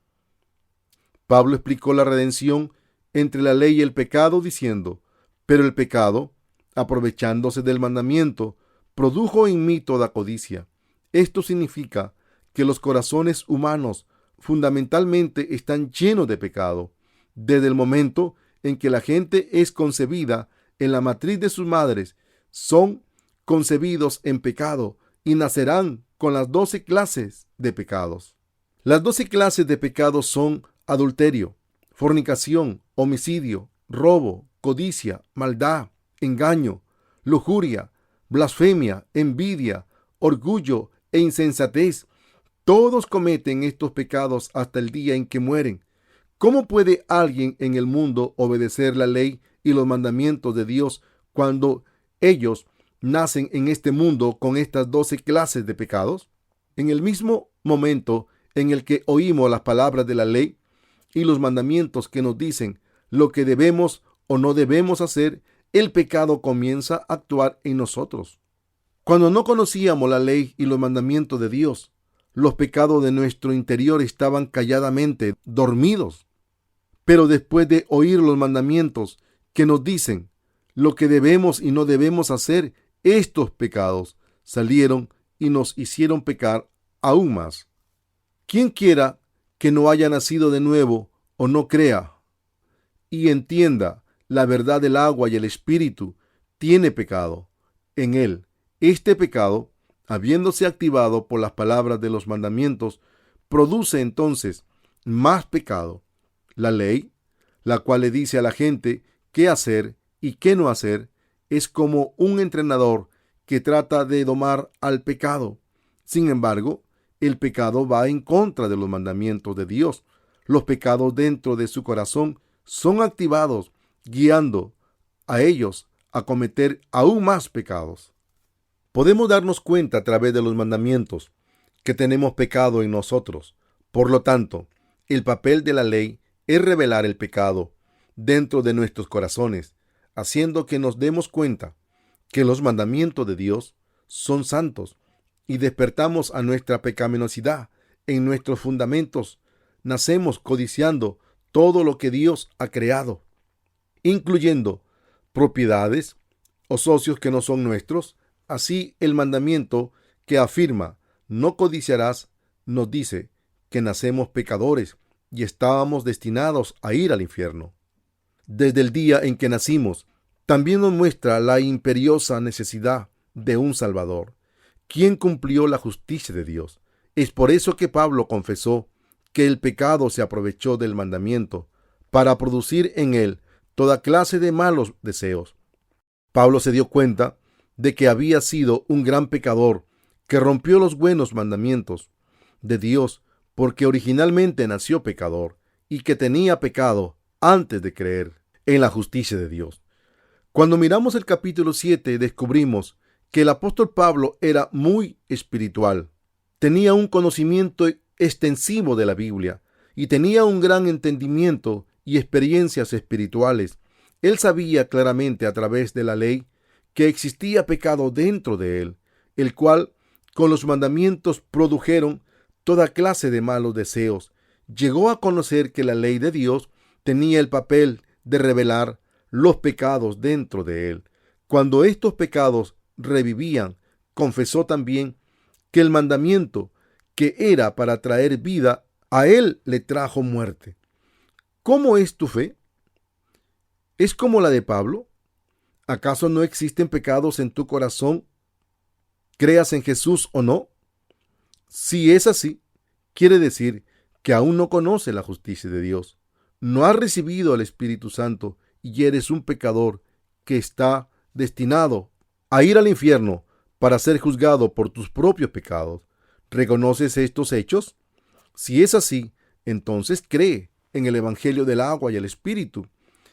S1: Pablo explicó la redención entre la ley y el pecado diciendo, pero el pecado, aprovechándose del mandamiento, produjo en mí toda codicia. Esto significa que los corazones humanos fundamentalmente están llenos de pecado. Desde el momento en que la gente es concebida en la matriz de sus madres, son concebidos en pecado y nacerán con las 12 clases de pecados. Las 12 clases de pecados son adulterio, fornicación, homicidio, robo, codicia, maldad, engaño, lujuria, blasfemia, envidia, orgullo e insensatez. Todos cometen estos pecados hasta el día en que mueren. ¿Cómo puede alguien en el mundo obedecer la ley y los mandamientos de Dios cuando ellos nacen en este mundo con estas 12 clases de pecados? En el mismo momento en el que oímos las palabras de la ley y los mandamientos que nos dicen lo que debemos o no debemos hacer, el pecado comienza a actuar en nosotros. Cuando no conocíamos la ley y los mandamientos de Dios, los pecados de nuestro interior estaban calladamente dormidos. Pero después de oír los mandamientos que nos dicen lo que debemos y no debemos hacer, estos pecados salieron y nos hicieron pecar aún más. Quien quiera que no haya nacido de nuevo o no crea y entienda la verdad del agua y el espíritu, tiene pecado en él. Este pecado, habiéndose activado por las palabras de los mandamientos, produce entonces más pecado. La ley, la cual le dice a la gente qué hacer y qué no hacer, es como un entrenador que trata de domar al pecado. Sin embargo, el pecado va en contra de los mandamientos de Dios. Los pecados dentro de su corazón son activados, guiando a ellos a cometer aún más pecados. Podemos darnos cuenta a través de los mandamientos que tenemos pecado en nosotros. Por lo tanto, el papel de la ley es revelar el pecado dentro de nuestros corazones, haciendo que nos demos cuenta que los mandamientos de Dios son santos y despertamos a nuestra pecaminosidad en nuestros fundamentos. Nacemos codiciando todo lo que Dios ha creado, incluyendo propiedades o socios que no son nuestros. Así, el mandamiento que afirma no codiciarás nos dice que nacemos pecadores y estábamos destinados a ir al infierno. Desde el día en que nacimos, también nos muestra la imperiosa necesidad de un Salvador, quien cumplió la justicia de Dios. Es por eso que Pablo confesó que el pecado se aprovechó del mandamiento para producir en él toda clase de malos deseos. Pablo se dio cuenta de que había sido un gran pecador que rompió los buenos mandamientos de Dios porque originalmente nació pecador y que tenía pecado antes de creer en la justicia de Dios. Cuando miramos el capítulo 7, descubrimos que el apóstol Pablo era muy espiritual. Tenía un conocimiento extensivo de la Biblia y tenía un gran entendimiento y experiencias espirituales. Él sabía claramente a través de la ley que existía pecado dentro de él, el cual con los mandamientos produjeron toda clase de malos deseos. Llegó a conocer que la ley de Dios tenía el papel de revelar los pecados dentro de él. Cuando estos pecados revivían, confesó también que el mandamiento que era para traer vida, a él le trajo muerte. ¿Cómo es tu fe? ¿Es como la de Pablo? ¿Acaso no existen pecados en tu corazón, creas en Jesús o no? Si es así, quiere decir que aún no conoces la justicia de Dios. No has recibido al Espíritu Santo y eres un pecador que está destinado a ir al infierno para ser juzgado por tus propios pecados. ¿Reconoces estos hechos? Si es así, entonces cree en el Evangelio del agua y el Espíritu,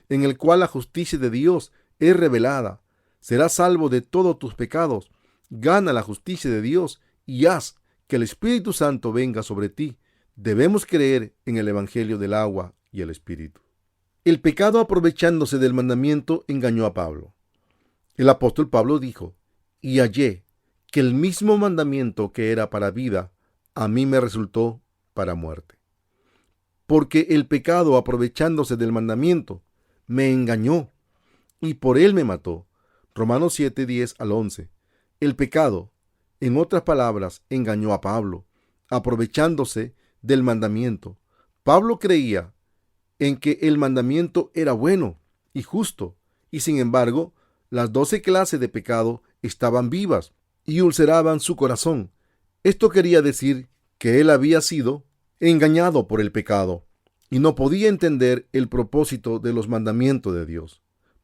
S1: en el cual la justicia de Dios es revelada. serás salvo de todos tus pecados. Gana la justicia de Dios y haz que el Espíritu Santo venga sobre ti. Debemos creer en el Evangelio del agua y el Espíritu. El pecado, aprovechándose del mandamiento, engañó a Pablo. El apóstol Pablo dijo: y hallé que el mismo mandamiento que era para vida, a mí me resultó para muerte. Porque el pecado, aprovechándose del mandamiento, me engañó y por él me mató. Romanos 7, 10 al 11. El pecado, en otras palabras, engañó a Pablo, aprovechándose del mandamiento. Pablo creía en que el mandamiento era bueno y justo, y sin embargo, las 12 clases de pecado estaban vivas y ulceraban su corazón. Esto quería decir que él había sido engañado por el pecado y no podía entender el propósito de los mandamientos de Dios.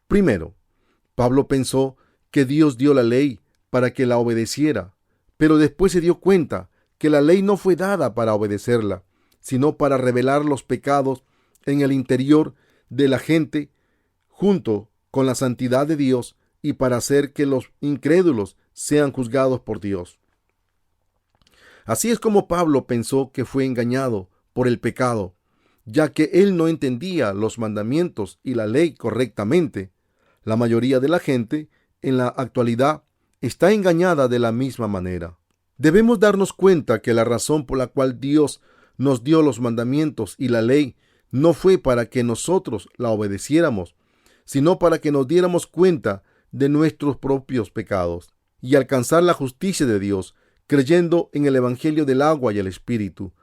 S1: Primero, Pablo pensó que Dios dio la ley para que la obedeciera, pero después se dio cuenta que la ley no fue dada para obedecerla, sino para revelar los pecados en el interior de la gente junto con la santidad de Dios y para hacer que los incrédulos sean juzgados por Dios. Así es como Pablo pensó que fue engañado por el pecado, ya que él no entendía los mandamientos y la ley correctamente. La mayoría de la gente en la actualidad está engañada de la misma manera. Debemos darnos cuenta que la razón por la cual Dios nos dio los mandamientos y la ley no fue para que nosotros la obedeciéramos, sino para que nos diéramos cuenta de nuestros propios pecados y alcanzar la justicia de Dios, creyendo en el Evangelio del agua y el Espíritu.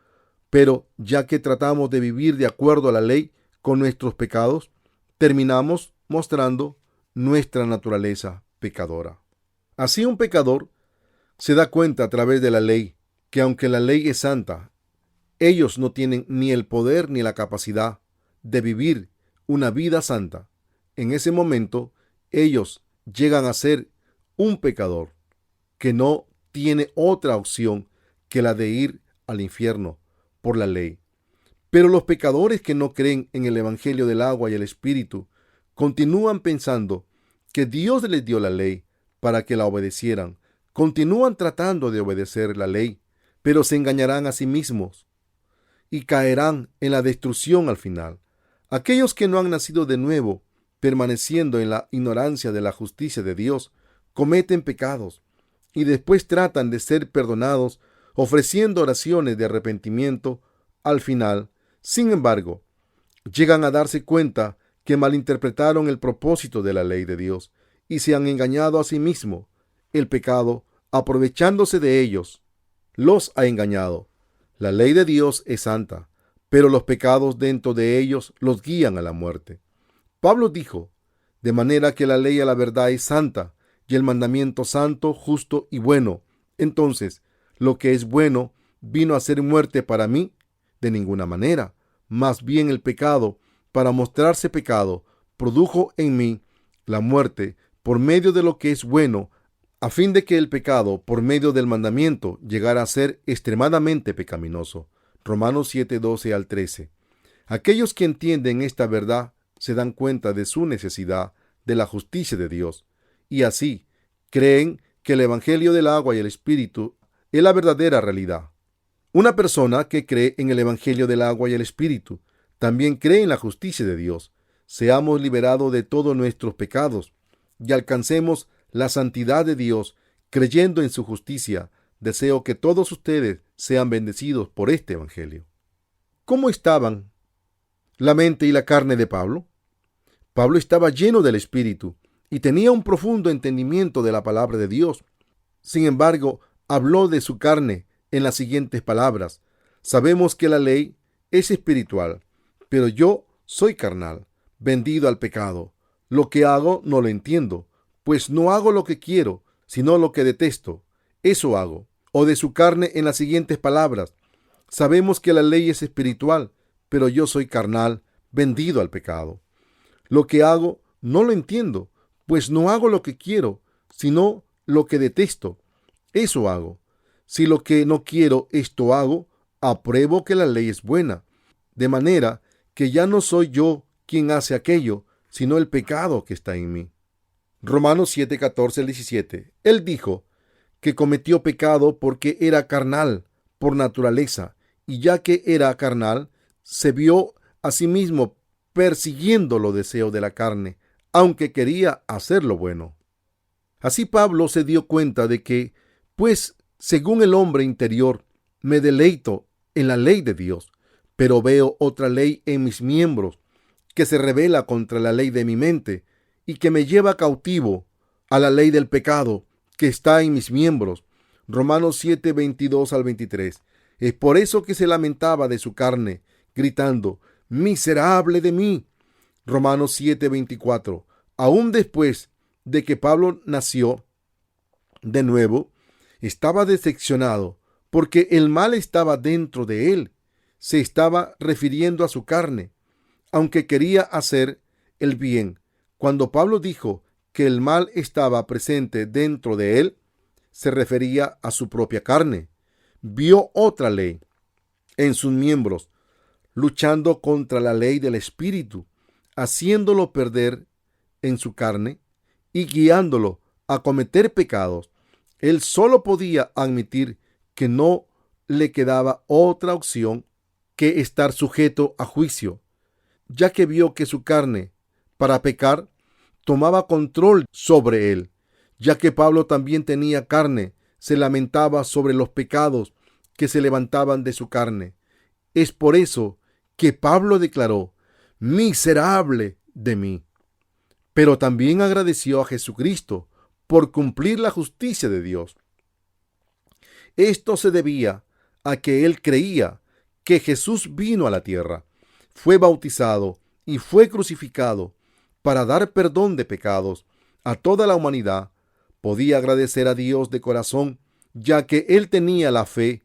S1: Pero ya que tratamos de vivir de acuerdo a la ley con nuestros pecados, terminamos mostrando nuestra naturaleza pecadora. Así un pecador se da cuenta a través de la ley que aunque la ley es santa, ellos no tienen ni el poder ni la capacidad de vivir una vida santa. En ese momento, ellos llegan a ser un pecador que no tiene otra opción que la de ir al infierno por la ley. Pero los pecadores que no creen en el Evangelio del agua y el Espíritu continúan pensando que Dios les dio la ley para que la obedecieran. Continúan tratando de obedecer la ley, pero se engañarán a sí mismos y caerán en la destrucción al final. Aquellos que no han nacido de nuevo, permaneciendo en la ignorancia de la justicia de Dios, cometen pecados y después tratan de ser perdonados ofreciendo oraciones de arrepentimiento. Al final, sin embargo, llegan a darse cuenta que malinterpretaron el propósito de la ley de Dios y se han engañado a sí mismos. El pecado, aprovechándose de ellos, los ha engañado. La ley de Dios es santa, pero los pecados dentro de ellos los guían a la muerte. Pablo dijo: de manera que la ley a la verdad es santa, y el mandamiento santo, justo y bueno. Entonces, lo que es bueno vino a ser muerte para mí. De ninguna manera. Más bien el pecado, para mostrarse pecado, produjo en mí la muerte por medio de lo que es bueno, a fin de que el pecado, por medio del mandamiento, llegara a ser extremadamente pecaminoso. Romanos 7, 12 al 13. Aquellos que entienden esta verdad se dan cuenta de su necesidad de la justicia de Dios, y así creen que el Evangelio del agua y el Espíritu es la verdadera realidad. Una persona que cree en el Evangelio del agua y el Espíritu también cree en la justicia de Dios. Seamos liberados de todos nuestros pecados y alcancemos la santidad de Dios creyendo en su justicia. Deseo que todos ustedes sean bendecidos por este Evangelio. ¿Cómo estaban la mente y la carne de Pablo? Pablo estaba lleno del Espíritu y tenía un profundo entendimiento de la palabra de Dios. Sin embargo, habló de su carne en las siguientes palabras: sabemos que la ley es espiritual, pero yo soy carnal, vendido al pecado. Lo que hago no lo entiendo, pues no hago lo que quiero, sino lo que detesto. Eso hago. O de su carne en las siguientes palabras: sabemos que la ley es espiritual, pero yo soy carnal, vendido al pecado. Lo que hago no lo entiendo, pues no hago lo que quiero, sino lo que detesto. Eso hago. Si lo que no quiero, esto hago, apruebo que la ley es buena. De manera que ya no soy yo quien hace aquello, sino el pecado que está en mí. Romanos 7, 14 al 17. Él dijo que cometió pecado porque era carnal por naturaleza, y ya que era carnal, se vio a sí mismo persiguiendo los deseos de la carne, aunque quería hacer lo bueno. Así Pablo se dio cuenta de que, pues, según el hombre interior, me deleito en la ley de Dios, pero veo otra ley en mis miembros, que se rebela contra la ley de mi mente y que me lleva cautivo a la ley del pecado que está en mis miembros. Romanos 7, 22 al 23. Es por eso que se lamentaba de su carne, gritando, miserable de mí. Romanos 7, 24. Aún después de que Pablo nació de nuevo, estaba decepcionado porque el mal estaba dentro de él. Se estaba refiriendo a su carne, aunque quería hacer el bien. Cuando Pablo dijo que el mal estaba presente dentro de él, se refería a su propia carne. Vio otra ley en sus miembros, luchando contra la ley del Espíritu, haciéndolo perder en su carne y guiándolo a cometer pecados. Él solo podía admitir que no le quedaba otra opción que estar sujeto a juicio, ya que vio que su carne, para pecar, tomaba control sobre él. Ya que Pablo también tenía carne, se lamentaba sobre los pecados que se levantaban de su carne. Es por eso que Pablo declaró, miserable de mí. Pero también agradeció a Jesucristo por cumplir la justicia de Dios. Esto se debía a que él creía que Jesús vino a la tierra, fue bautizado y fue crucificado para dar perdón de pecados a toda la humanidad. Podía agradecer a Dios de corazón, ya que él tenía la fe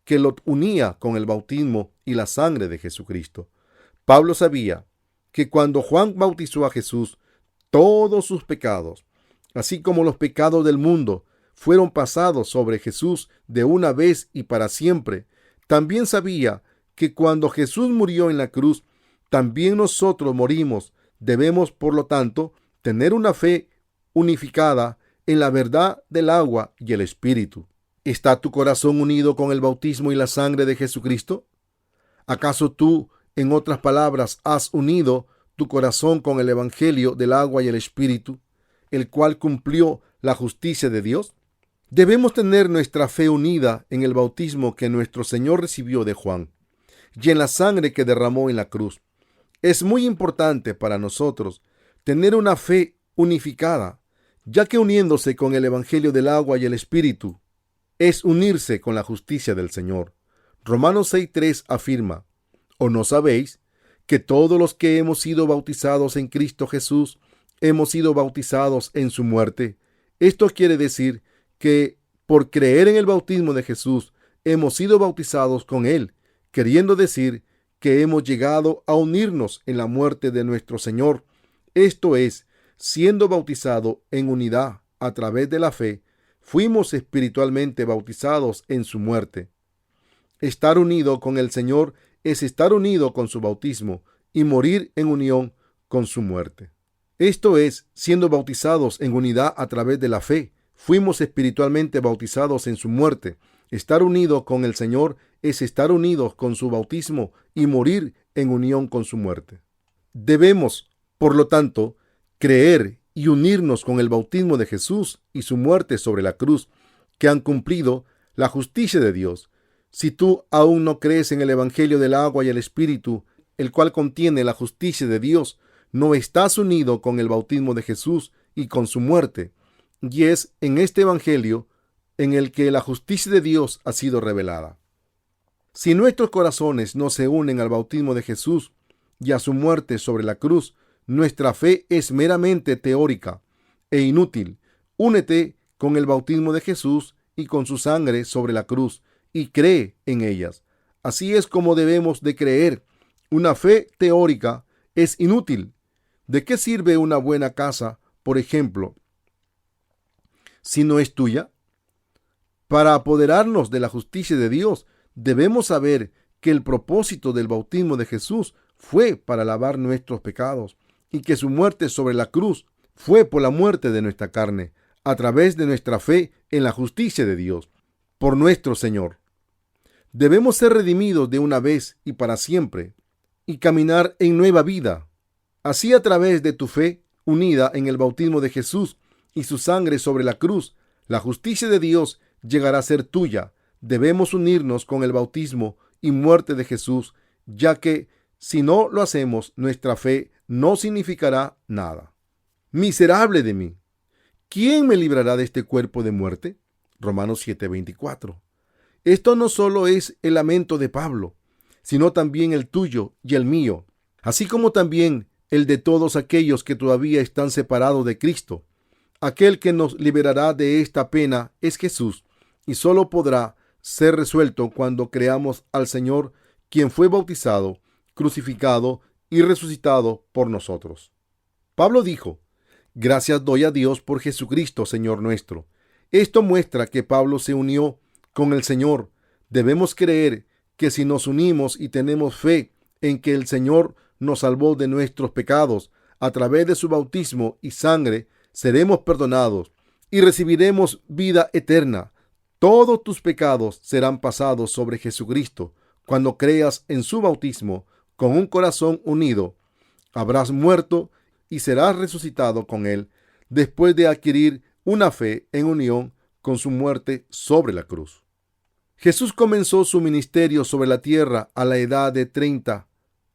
S1: que lo unía con el bautismo y la sangre de Jesucristo. Pablo sabía que cuando Juan bautizó a Jesús, todos sus pecados, así como los pecados del mundo, fueron pasados sobre Jesús de una vez y para siempre. También sabía que cuando Jesús murió en la cruz, también nosotros morimos. Debemos, por lo tanto, tener una fe unificada en la verdad del agua y el Espíritu. ¿Está tu corazón unido con el bautismo y la sangre de Jesucristo? ¿Acaso tú, en otras palabras, has unido tu corazón con el Evangelio del agua y el Espíritu, el cual cumplió la justicia de Dios? Debemos tener nuestra fe unida en el bautismo que nuestro Señor recibió de Juan y en la sangre que derramó en la cruz. Es muy importante para nosotros tener una fe unificada, ya que uniéndose con el Evangelio del agua y el Espíritu es unirse con la justicia del Señor. Romanos 6:3 afirma, ¿o no sabéis que todos los que hemos sido bautizados en Cristo Jesús hemos sido bautizados en su muerte? Esto quiere decir que por creer en el bautismo de Jesús hemos sido bautizados con Él, queriendo decir que hemos llegado a unirnos en la muerte de nuestro Señor. Esto es, siendo bautizado en unidad a través de la fe, fuimos espiritualmente bautizados en su muerte. Estar unido con el Señor es estar unido con su bautismo y morir en unión con su muerte. Esto es, siendo bautizados en unidad a través de la fe, fuimos espiritualmente bautizados en su muerte. Estar unido con el Señor es estar unidos con su bautismo y morir en unión con su muerte. Debemos, por lo tanto, creer y unirnos con el bautismo de Jesús y su muerte sobre la cruz, que han cumplido la justicia de Dios. Si tú aún no crees en el Evangelio del agua y el Espíritu, el cual contiene la justicia de Dios, no estás unido con el bautismo de Jesús y con su muerte. Y es en este Evangelio en el que la justicia de Dios ha sido revelada. Si nuestros corazones no se unen al bautismo de Jesús y a su muerte sobre la cruz, nuestra fe es meramente teórica e inútil. Únete con el bautismo de Jesús y con su sangre sobre la cruz y cree en ellas. Así es como debemos de creer. Una fe teórica es inútil. ¿De qué sirve una buena casa, por ejemplo, si no es tuya? Para apoderarnos de la justicia de Dios, debemos saber que el propósito del bautismo de Jesús fue para lavar nuestros pecados y que su muerte sobre la cruz fue por la muerte de nuestra carne, a través de nuestra fe en la justicia de Dios, por nuestro Señor. Debemos ser redimidos de una vez y para siempre, y caminar en nueva vida. Así, a través de tu fe, unida en el bautismo de Jesús y su sangre sobre la cruz, la justicia de Dios llegará a ser tuya. Debemos unirnos con el bautismo y muerte de Jesús, ya que si no lo hacemos, nuestra fe no significará nada. Miserable de mí, ¿quién me librará de este cuerpo de muerte? Romanos 7:24. Esto no solo es el lamento de Pablo, sino también el tuyo y el mío, así como también el de todos aquellos que todavía están separados de Cristo. Aquel que nos liberará de esta pena es Jesús, y solo podrá ser resuelto cuando creamos al Señor, quien fue bautizado, crucificado y resucitado por nosotros. Pablo dijo: gracias doy a Dios por Jesucristo, Señor nuestro. Esto muestra que Pablo se unió con el Señor. Debemos creer que si nos unimos y tenemos fe en que el Señor nos salvó de nuestros pecados a través de su bautismo y sangre, seremos perdonados y recibiremos vida eterna. Todos tus pecados serán pasados sobre Jesucristo. Cuando creas en su bautismo con un corazón unido, habrás muerto y serás resucitado con él después de adquirir una fe en unión con su muerte sobre la cruz. Jesús comenzó su ministerio sobre la tierra a la edad de 30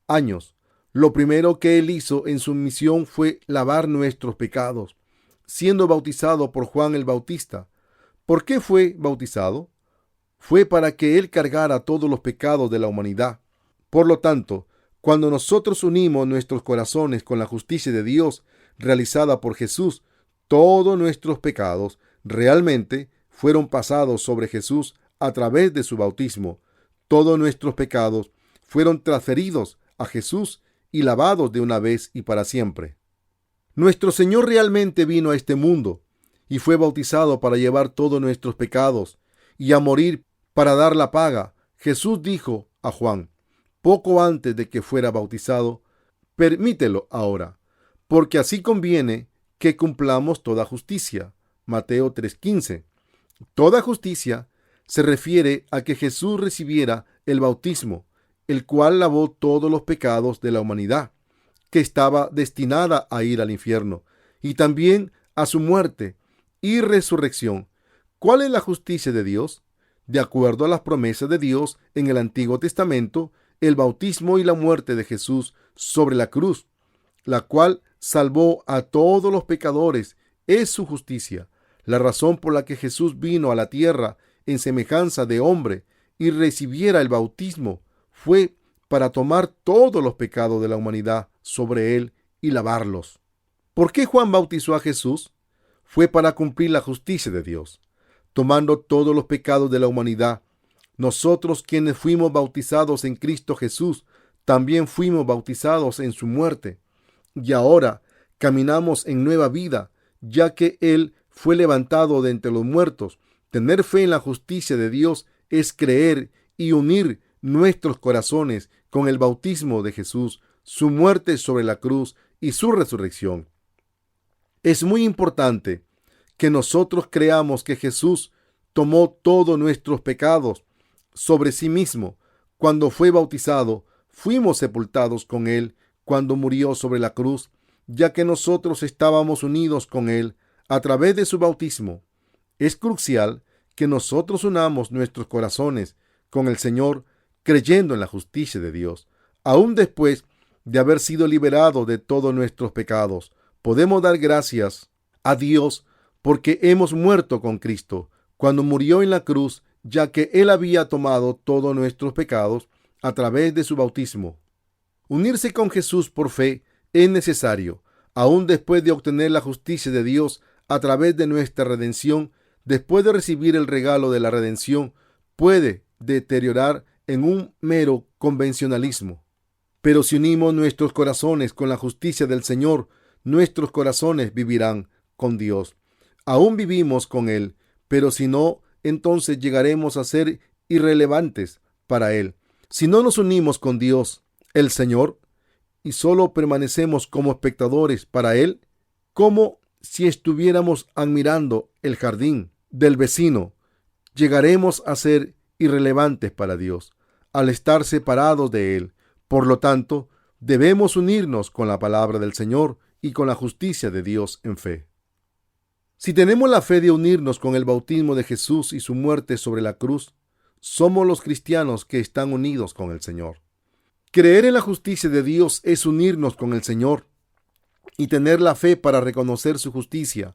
S1: años. Lo primero que él hizo en su misión fue lavar nuestros pecados, siendo bautizado por Juan el Bautista. ¿Por qué fue bautizado? Fue para que él cargara todos los pecados de la humanidad. Por lo tanto, cuando nosotros unimos nuestros corazones con la justicia de Dios realizada por Jesús, todos nuestros pecados realmente fueron pasados sobre Jesús a través de su bautismo. Todos nuestros pecados fueron transferidos a Jesús y lavados de una vez y para siempre. Nuestro Señor realmente vino a este mundo y fue bautizado para llevar todos nuestros pecados y a morir para dar la paga. Jesús dijo a Juan, poco antes de que fuera bautizado: permítelo ahora, porque así conviene que cumplamos toda justicia. Mateo 3:15. Toda justicia se refiere a que Jesús recibiera el bautismo, el cual lavó todos los pecados de la humanidad, que estaba destinada a ir al infierno, y también a su muerte y resurrección. ¿Cuál es la justicia de Dios? De acuerdo a las promesas de Dios en el Antiguo Testamento, el bautismo y la muerte de Jesús sobre la cruz, la cual salvó a todos los pecadores, es su justicia. La razón por la que Jesús vino a la tierra en semejanza de hombre y recibiera el bautismo fue para tomar todos los pecados de la humanidad sobre él y lavarlos. ¿Por qué Juan bautizó a Jesús? Fue para cumplir la justicia de Dios, tomando todos los pecados de la humanidad. Nosotros, quienes fuimos bautizados en Cristo Jesús, también fuimos bautizados en su muerte, y ahora caminamos en nueva vida, ya que Él fue levantado de entre los muertos. Tener fe en la justicia de Dios es creer y unir nuestros corazones con el bautismo de Jesús, su muerte sobre la cruz y su resurrección. Es muy importante que nosotros creamos que Jesús tomó todos nuestros pecados sobre sí mismo. Cuando fue bautizado, fuimos sepultados con Él cuando murió sobre la cruz, ya que nosotros estábamos unidos con Él a través de su bautismo. Es crucial que nosotros unamos nuestros corazones con el Señor creyendo en la justicia de Dios. Aún después de haber sido liberados de todos nuestros pecados, podemos dar gracias a Dios porque hemos muerto con Cristo cuando murió en la cruz, ya que Él había tomado todos nuestros pecados a través de su bautismo. Unirse con Jesús por fe es necesario, aún después de obtener la justicia de Dios a través de nuestra redención. Después de recibir el regalo de la redención, puede deteriorar en un mero convencionalismo. Pero si unimos nuestros corazones con la justicia del Señor, nuestros corazones vivirán con Dios. Aún vivimos con Él, pero si no, entonces llegaremos a ser irrelevantes para Él. Si no nos unimos con Dios, el Señor, y solo permanecemos como espectadores para Él, como si estuviéramos admirando el jardín del vecino. Llegaremos a ser irrelevantes para Dios al estar separados de Él. Por lo tanto, debemos unirnos con la palabra del Señor y con la justicia de Dios en fe. Si tenemos la fe de unirnos con el bautismo de Jesús y su muerte sobre la cruz, somos los cristianos que están unidos con el Señor. Creer en la justicia de Dios es unirnos con el Señor y tener la fe para reconocer su justicia.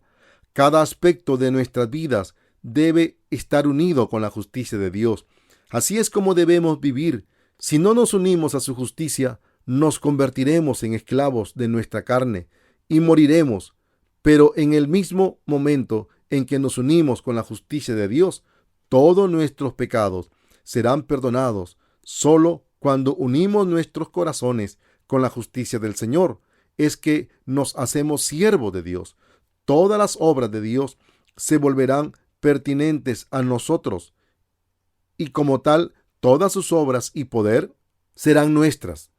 S1: Cada aspecto de nuestras vidas debe estar unido con la justicia de Dios. Así es como debemos vivir. Si no nos unimos a su justicia, nos convertiremos en esclavos de nuestra carne y moriremos. Pero en el mismo momento en que nos unimos con la justicia de Dios, todos nuestros pecados serán perdonados. Solo cuando unimos nuestros corazones con la justicia del Señor es que nos hacemos siervos de Dios. Todas las obras de Dios se volverán pertinentes a nosotros y como tal, todas sus obras y poder serán nuestras.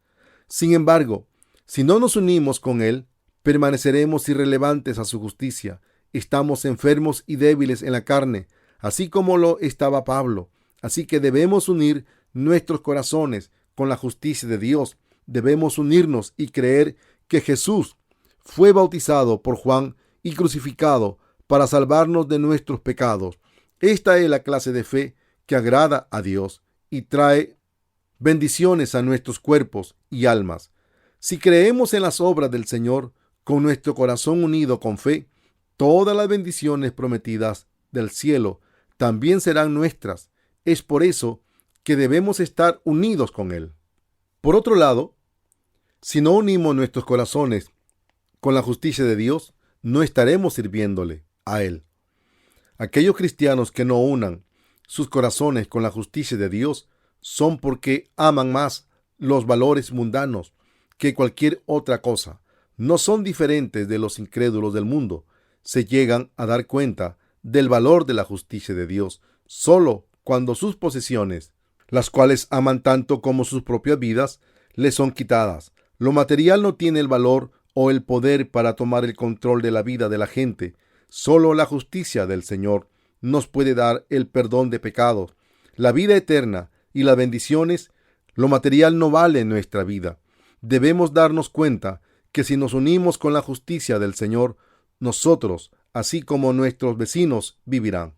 S1: Sin embargo, si no nos unimos con Él, permaneceremos irrelevantes a su justicia. Estamos enfermos y débiles en la carne, así como lo estaba Pablo. Así que debemos unir nuestros corazones con la justicia de Dios. Debemos unirnos y creer que Jesús fue bautizado por Juan y crucificado para salvarnos de nuestros pecados. Esta es la clase de fe que agrada a Dios y trae bendiciones a nuestros cuerpos y almas. Si creemos en las obras del Señor, con nuestro corazón unido con fe, todas las bendiciones prometidas del cielo también serán nuestras. Es por eso que debemos estar unidos con Él. Por otro lado, si no unimos nuestros corazones con la justicia de Dios, no estaremos sirviéndole a Él. Aquellos cristianos que no unan sus corazones con la justicia de Dios son porque aman más los valores mundanos que cualquier otra cosa. No son diferentes de los incrédulos del mundo. Se llegan a dar cuenta del valor de la justicia de Dios solo cuando sus posesiones, las cuales aman tanto como sus propias vidas, les son quitadas. Lo material no tiene el valor o el poder para tomar el control de la vida de la gente. Solo la justicia del Señor nos puede dar el perdón de pecados, la vida eterna y las bendiciones. Lo material no vale en nuestra vida. Debemos darnos cuenta que si nos unimos con la justicia del Señor, nosotros, así como nuestros vecinos, vivirán.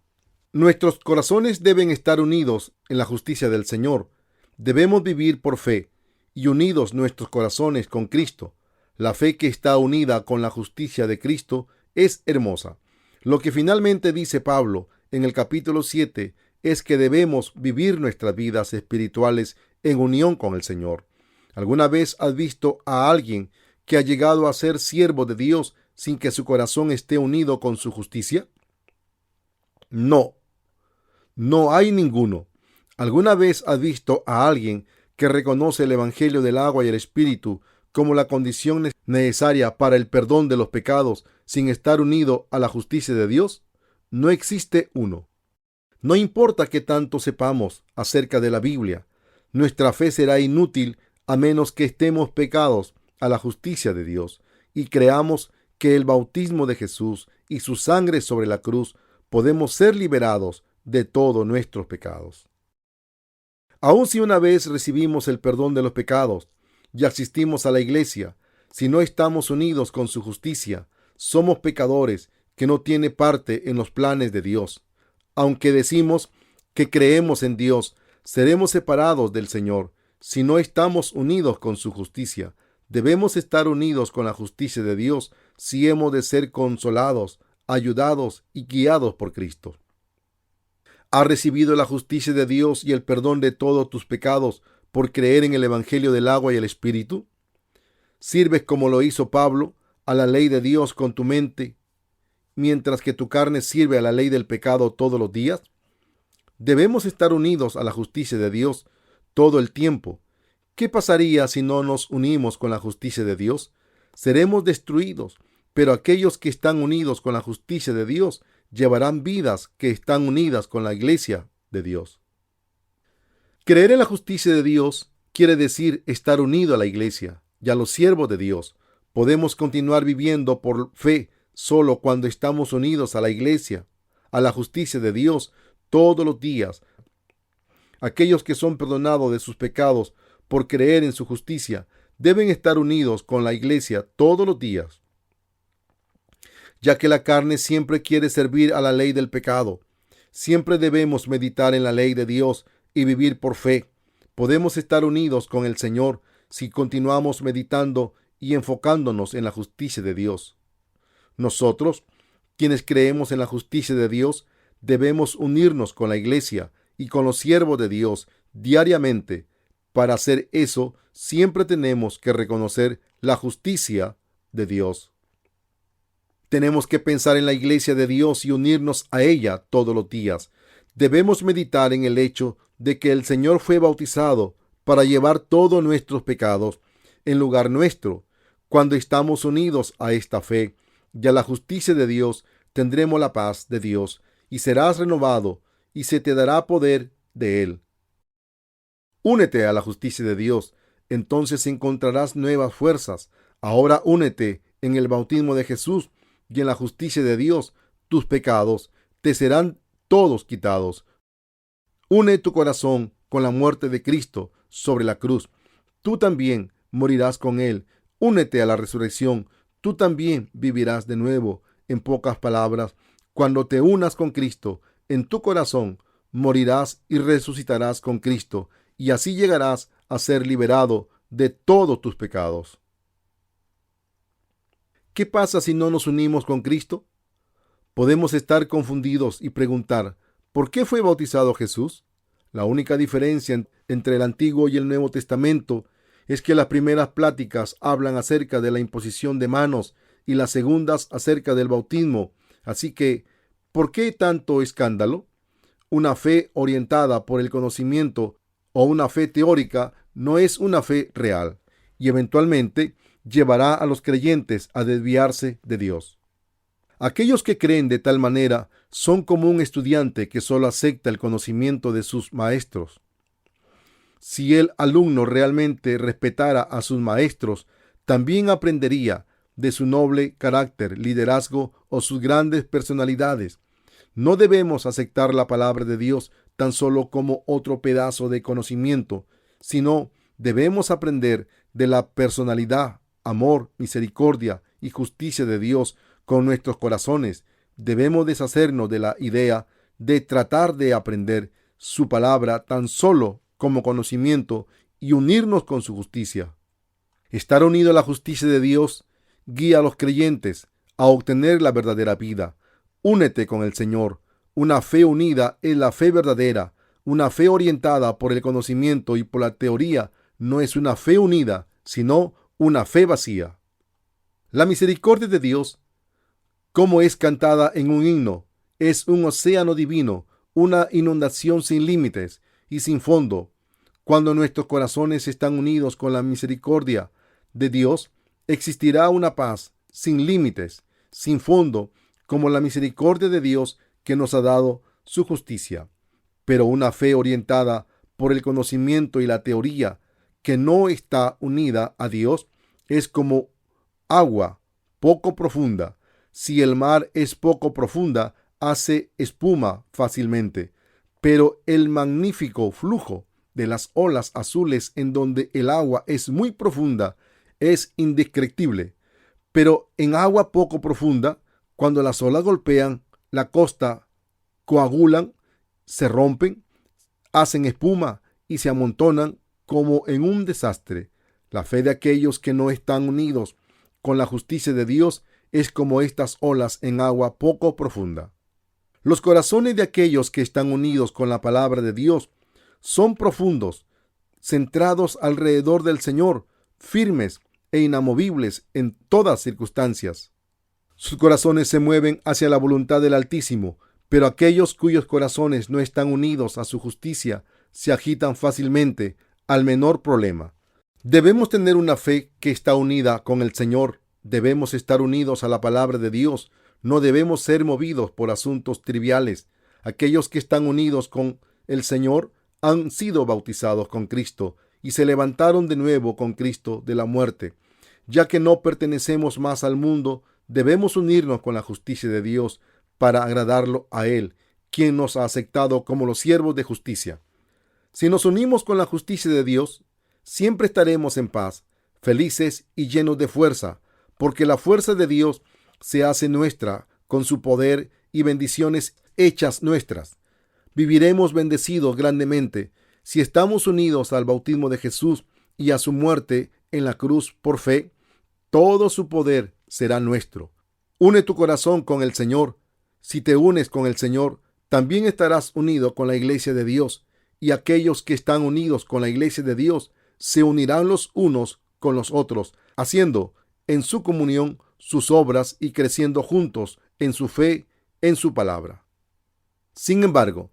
S1: Nuestros corazones deben estar unidos en la justicia del Señor. Debemos vivir por fe y unidos nuestros corazones con Cristo. La fe que está unida con la justicia de Cristo es hermosa. Lo que finalmente dice Pablo en el capítulo 7 es que debemos vivir nuestras vidas espirituales en unión con el Señor. ¿Alguna vez has visto a alguien que ha llegado a ser siervo de Dios sin que su corazón esté unido con su justicia? No hay ninguno. ¿Alguna vez has visto a alguien que reconoce el Evangelio del agua y el Espíritu como la condición necesaria para el perdón de los pecados sin estar unido a la justicia de Dios? No existe uno. No importa qué tanto sepamos acerca de la Biblia, nuestra fe será inútil a menos que estemos pegados a la justicia de Dios y creamos que el bautismo de Jesús y su sangre sobre la cruz podemos ser liberados de todos nuestros pecados. Aun si una vez recibimos el perdón de los pecados y asistimos a la iglesia, si no estamos unidos con su justicia, somos pecadores que no tienen parte en los planes de Dios. Aunque decimos que creemos en Dios, seremos separados del Señor si no estamos unidos con su justicia. Debemos estar unidos con la justicia de Dios si hemos de ser consolados, ayudados y guiados por Cristo. ¿Has recibido la justicia de Dios y el perdón de todos tus pecados por creer en el Evangelio del agua y el Espíritu? ¿Sirves como lo hizo Pablo a la ley de Dios con tu mente, mientras que tu carne sirve a la ley del pecado todos los días? Debemos estar unidos a la justicia de Dios todo el tiempo. ¿Qué pasaría si no nos unimos con la justicia de Dios? Seremos destruidos, pero aquellos que están unidos con la justicia de Dios llevarán vidas que están unidas con la iglesia de Dios. Creer en la justicia de Dios quiere decir estar unido a la iglesia y a los siervos de Dios. Podemos continuar viviendo por fe solo cuando estamos unidos a la iglesia, a la justicia de Dios todos los días. Aquellos que son perdonados de sus pecados por creer en su justicia deben estar unidos con la iglesia todos los días, ya que la carne siempre quiere servir a la ley del pecado. Siempre debemos meditar en la ley de Dios y vivir por fe. Podemos estar unidos con el Señor si continuamos meditando y enfocándonos en la justicia de Dios. Nosotros, quienes creemos en la justicia de Dios, debemos unirnos con la iglesia y con los siervos de Dios diariamente. Para hacer eso, siempre tenemos que reconocer la justicia de Dios. Tenemos que pensar en la iglesia de Dios y unirnos a ella todos los días. Debemos meditar en el hecho de que el Señor fue bautizado para llevar todos nuestros pecados en lugar nuestro. Cuando estamos unidos a esta fe y a la justicia de Dios, tendremos la paz de Dios y serás renovado y se te dará poder de Él. Únete a la justicia de Dios, entonces encontrarás nuevas fuerzas. Ahora únete en el bautismo de Jesús y en la justicia de Dios. Tus pecados te serán todos quitados. Une tu corazón con la muerte de Cristo sobre la cruz. Tú también morirás con Él. Únete a la resurrección. Tú también vivirás de nuevo. En pocas palabras, cuando te unas con Cristo en tu corazón, morirás y resucitarás con Cristo, y así llegarás a ser liberado de todos tus pecados. ¿Qué pasa si no nos unimos con Cristo? Podemos estar confundidos y preguntar, ¿por qué fue bautizado Jesús? La única diferencia entre el Antiguo y el Nuevo Testamento es que las primeras pláticas hablan acerca de la imposición de manos y las segundas acerca del bautismo. Así que, ¿por qué tanto escándalo? Una fe orientada por el conocimiento o una fe teórica no es una fe real y eventualmente llevará a los creyentes a desviarse de Dios. Aquellos que creen de tal manera son como un estudiante que solo acepta el conocimiento de sus maestros. Si el alumno realmente respetara a sus maestros, también aprendería de su noble carácter, liderazgo o sus grandes personalidades. No debemos aceptar la palabra de Dios tan solo como otro pedazo de conocimiento, sino debemos aprender de la personalidad, amor, misericordia y justicia de Dios con nuestros corazones. Debemos deshacernos de la idea de tratar de aprender su palabra tan solo como conocimiento y unirnos con su justicia. Estar unido a la justicia de Dios guía a los creyentes a obtener la verdadera vida. Únete con el Señor. Una fe unida es la fe verdadera. Una fe orientada por el conocimiento y por la teoría no es una fe unida, sino una fe vacía. La misericordia de Dios, como es cantada en un himno, es un océano divino, una inundación sin límites y sin fondo. Cuando nuestros corazones están unidos con la misericordia de Dios, existirá una paz sin límites, sin fondo, como la misericordia de Dios que nos ha dado su justicia. Pero una fe orientada por el conocimiento y la teoría que no está unida a Dios es como agua poco profunda. Si el mar es poco profunda, hace espuma fácilmente, pero el magnífico flujo de las olas azules en donde el agua es muy profunda es indescriptible. Pero en agua poco profunda, cuando las olas golpean la costa, coagulan, se rompen, hacen espuma y se amontonan como en un desastre. La fe de aquellos que no están unidos con la justicia de Dios es como estas olas en agua poco profunda. Los corazones de aquellos que están unidos con la palabra de Dios son profundos, centrados alrededor del Señor, firmes e inamovibles en todas circunstancias. Sus corazones se mueven hacia la voluntad del Altísimo, pero aquellos cuyos corazones no están unidos a su justicia se agitan fácilmente al menor problema. Debemos tener una fe que está unida con el Señor. Debemos estar unidos a la palabra de Dios. No debemos ser movidos por asuntos triviales. Aquellos que están unidos con el Señor han sido bautizados con Cristo y se levantaron de nuevo con Cristo de la muerte. Ya que no pertenecemos más al mundo, debemos unirnos con la justicia de Dios para agradarlo a Él, quien nos ha aceptado como los siervos de justicia. Si nos unimos con la justicia de Dios, siempre estaremos en paz, felices y llenos de fuerza, porque la fuerza de Dios se hace nuestra con su poder y bendiciones hechas nuestras. Viviremos bendecidos grandemente si estamos unidos al bautismo de Jesús y a su muerte en la cruz por fe. Todo su poder será nuestro. Une tu corazón con el Señor. Si te unes con el Señor, también estarás unido con la iglesia de Dios, y aquellos que están unidos con la iglesia de Dios se unirán los unos con los otros, haciendo en su comunión sus obras y creciendo juntos en su fe, en su palabra. Sin embargo,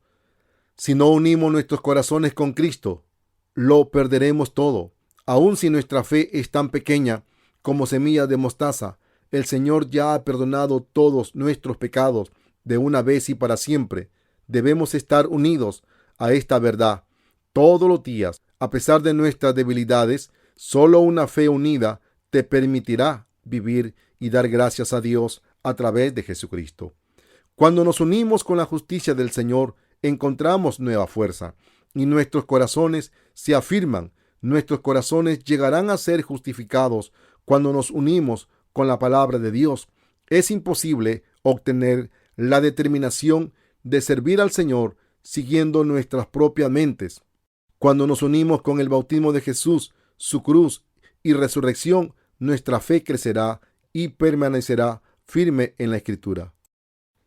S1: si no unimos nuestros corazones con Cristo, lo perderemos todo. Aun si nuestra fe es tan pequeña como semilla de mostaza, el Señor ya ha perdonado todos nuestros pecados de una vez y para siempre. Debemos estar unidos a esta verdad todos los días. A pesar de nuestras debilidades, solo una fe unida te permitirá vivir y dar gracias a Dios a través de Jesucristo. Cuando nos unimos con la justicia del Señor, encontramos nueva fuerza y nuestros corazones se afirman. Nuestros corazones llegarán a ser justificados cuando nos unimos con la palabra de Dios. Es imposible obtener la determinación de servir al Señor siguiendo nuestras propias mentes. Cuando nos unimos con el bautismo de Jesús, su cruz y resurrección, nuestra fe crecerá y permanecerá firme en la Escritura.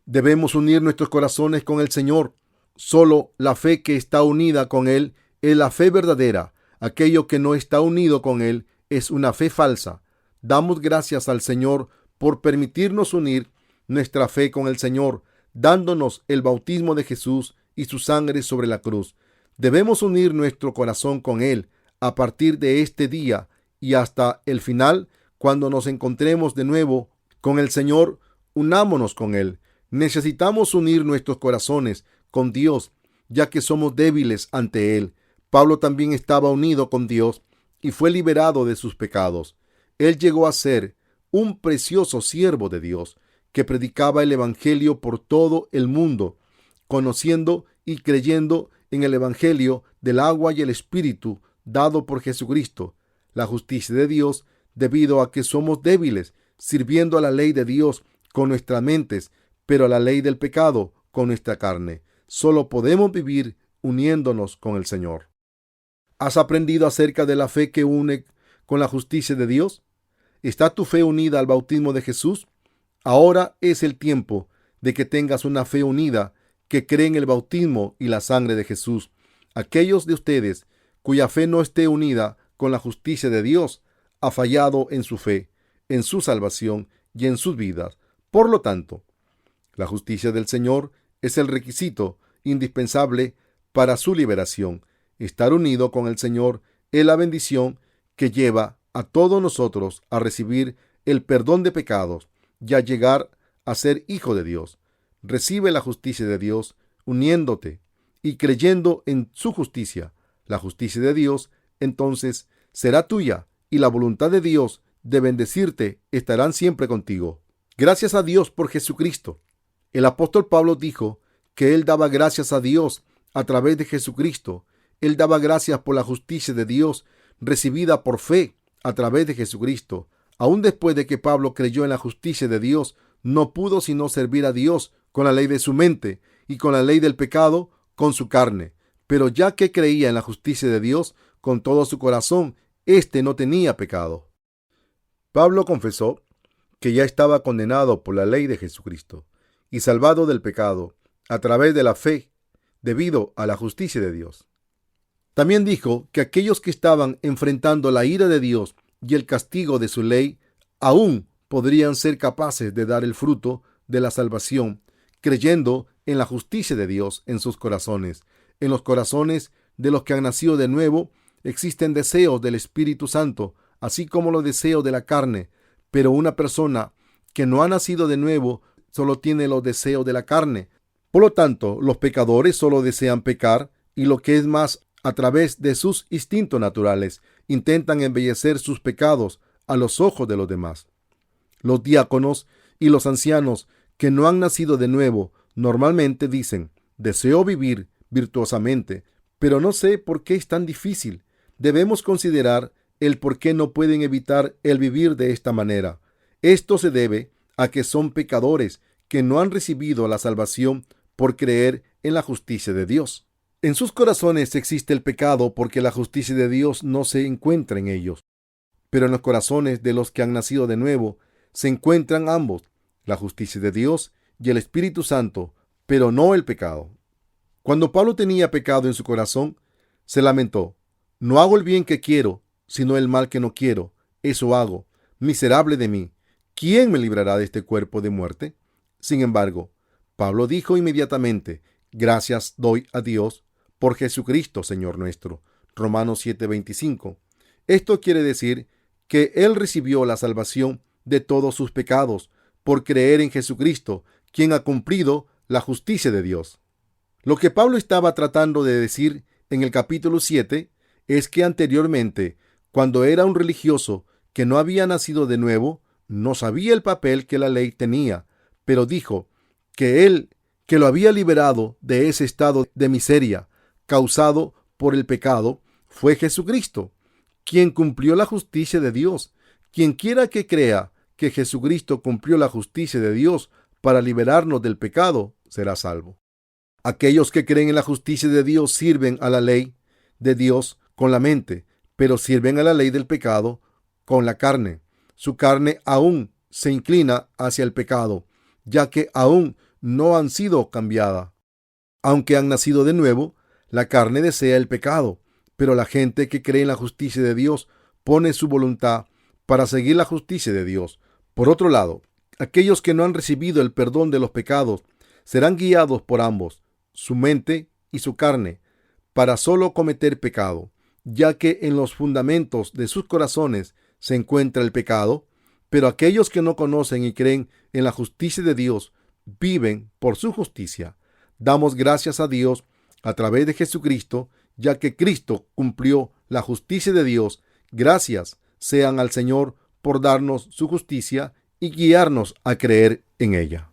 S1: Debemos unir nuestros corazones con el Señor. Solo la fe que está unida con Él es la fe verdadera. Aquello que no está unido con Él es una fe falsa. Damos gracias al Señor por permitirnos unir nuestra fe con el Señor, dándonos el bautismo de Jesús y su sangre sobre la cruz. Debemos unir nuestro corazón con Él a partir de este día y hasta el final. Cuando nos encontremos de nuevo con el Señor, unámonos con Él. Necesitamos unir nuestros corazones con Dios, ya que somos débiles ante Él. Pablo también estaba unido con Dios y fue liberado de sus pecados. Él llegó a ser un precioso siervo de Dios que predicaba el Evangelio por todo el mundo, conociendo y creyendo en el Evangelio del agua y el Espíritu dado por Jesucristo, la justicia de Dios, debido a que somos débiles, sirviendo a la ley de Dios con nuestras mentes, pero a la ley del pecado con nuestra carne. Solo podemos vivir uniéndonos con el Señor. ¿Has aprendido acerca de la fe que une con la justicia de Dios? ¿Está tu fe unida al bautismo de Jesús? Ahora es el tiempo de que tengas una fe unida que cree en el bautismo y la sangre de Jesús. Aquellos de ustedes cuya fe no esté unida con la justicia de Dios ha fallado en su fe, en su salvación y en sus vidas. Por lo tanto, la justicia del Señor es el requisito indispensable para su liberación. Estar unido con el Señor es la bendición que lleva a todos nosotros a recibir el perdón de pecados y a llegar a ser hijo de Dios. Recibe la justicia de Dios uniéndote y creyendo en su justicia. La justicia de Dios entonces será tuya y la voluntad de Dios de bendecirte estarán siempre contigo. Gracias a Dios por Jesucristo. El apóstol Pablo dijo que él daba gracias a Dios a través de Jesucristo. Él daba gracias por la justicia de Dios recibida por fe a través de Jesucristo. Aún después de que Pablo creyó en la justicia de Dios, no pudo sino servir a Dios con la ley de su mente y con la ley del pecado con su carne. Pero ya que creía en la justicia de Dios con todo su corazón, éste no tenía pecado. Pablo confesó que ya estaba condenado por la ley de Jesucristo y salvado del pecado a través de la fe debido a la justicia de Dios. También dijo que aquellos que estaban enfrentando la ira de Dios y el castigo de su ley aún podrían ser capaces de dar el fruto de la salvación, creyendo en la justicia de Dios en sus corazones. En los corazones de los que han nacido de nuevo existen deseos del Espíritu Santo, así como los deseos de la carne. Pero una persona que no ha nacido de nuevo solo tiene los deseos de la carne. Por lo tanto, los pecadores solo desean pecar y, lo que es más, a través de sus instintos naturales intentan embellecer sus pecados, a los ojos de los demás. Los diáconos y los ancianos que no han nacido de nuevo normalmente dicen: deseo vivir virtuosamente, pero no sé por qué es tan difícil. Debemos considerar el por qué no pueden evitar el vivir de esta manera. Esto se debe a que son pecadores que no han recibido la salvación por creer en la justicia de Dios. En sus corazones existe el pecado porque la justicia de Dios no se encuentra en ellos. Pero en los corazones de los que han nacido de nuevo se encuentran ambos, la justicia de Dios y el Espíritu Santo, pero no el pecado. Cuando Pablo tenía pecado en su corazón, se lamentó: no hago el bien que quiero, sino el mal que no quiero. Eso hago. Miserable de mí. ¿Quién me librará de este cuerpo de muerte? Sin embargo, Pablo dijo inmediatamente: gracias doy a Dios por Jesucristo, Señor nuestro. Romanos 7:25. Esto quiere decir que él recibió la salvación de todos sus pecados por creer en Jesucristo, quien ha cumplido la justicia de Dios. Lo que Pablo estaba tratando de decir en el capítulo 7 es que anteriormente, cuando era un religioso que no había nacido de nuevo, no sabía el papel que la ley tenía, pero dijo que él, que lo había liberado de ese estado de miseria causado por el pecado, fue Jesucristo, quien cumplió la justicia de Dios. Quien quiera que crea que Jesucristo cumplió la justicia de Dios para liberarnos del pecado, será salvo. Aquellos que creen en la justicia de Dios sirven a la ley de Dios con la mente, pero sirven a la ley del pecado con la carne. Su carne aún se inclina hacia el pecado, ya que aún no han sido cambiadas. Aunque han nacido de nuevo, la carne desea el pecado, pero la gente que cree en la justicia de Dios pone su voluntad para seguir la justicia de Dios. Por otro lado, aquellos que no han recibido el perdón de los pecados serán guiados por ambos, su mente y su carne, para solo cometer pecado, ya que en los fundamentos de sus corazones se encuentra el pecado. Pero aquellos que no conocen y creen en la justicia de Dios viven por su justicia. Damos gracias a Dios a través de Jesucristo, ya que Cristo cumplió la justicia de Dios. Gracias sean al Señor por darnos su justicia y guiarnos a creer en ella.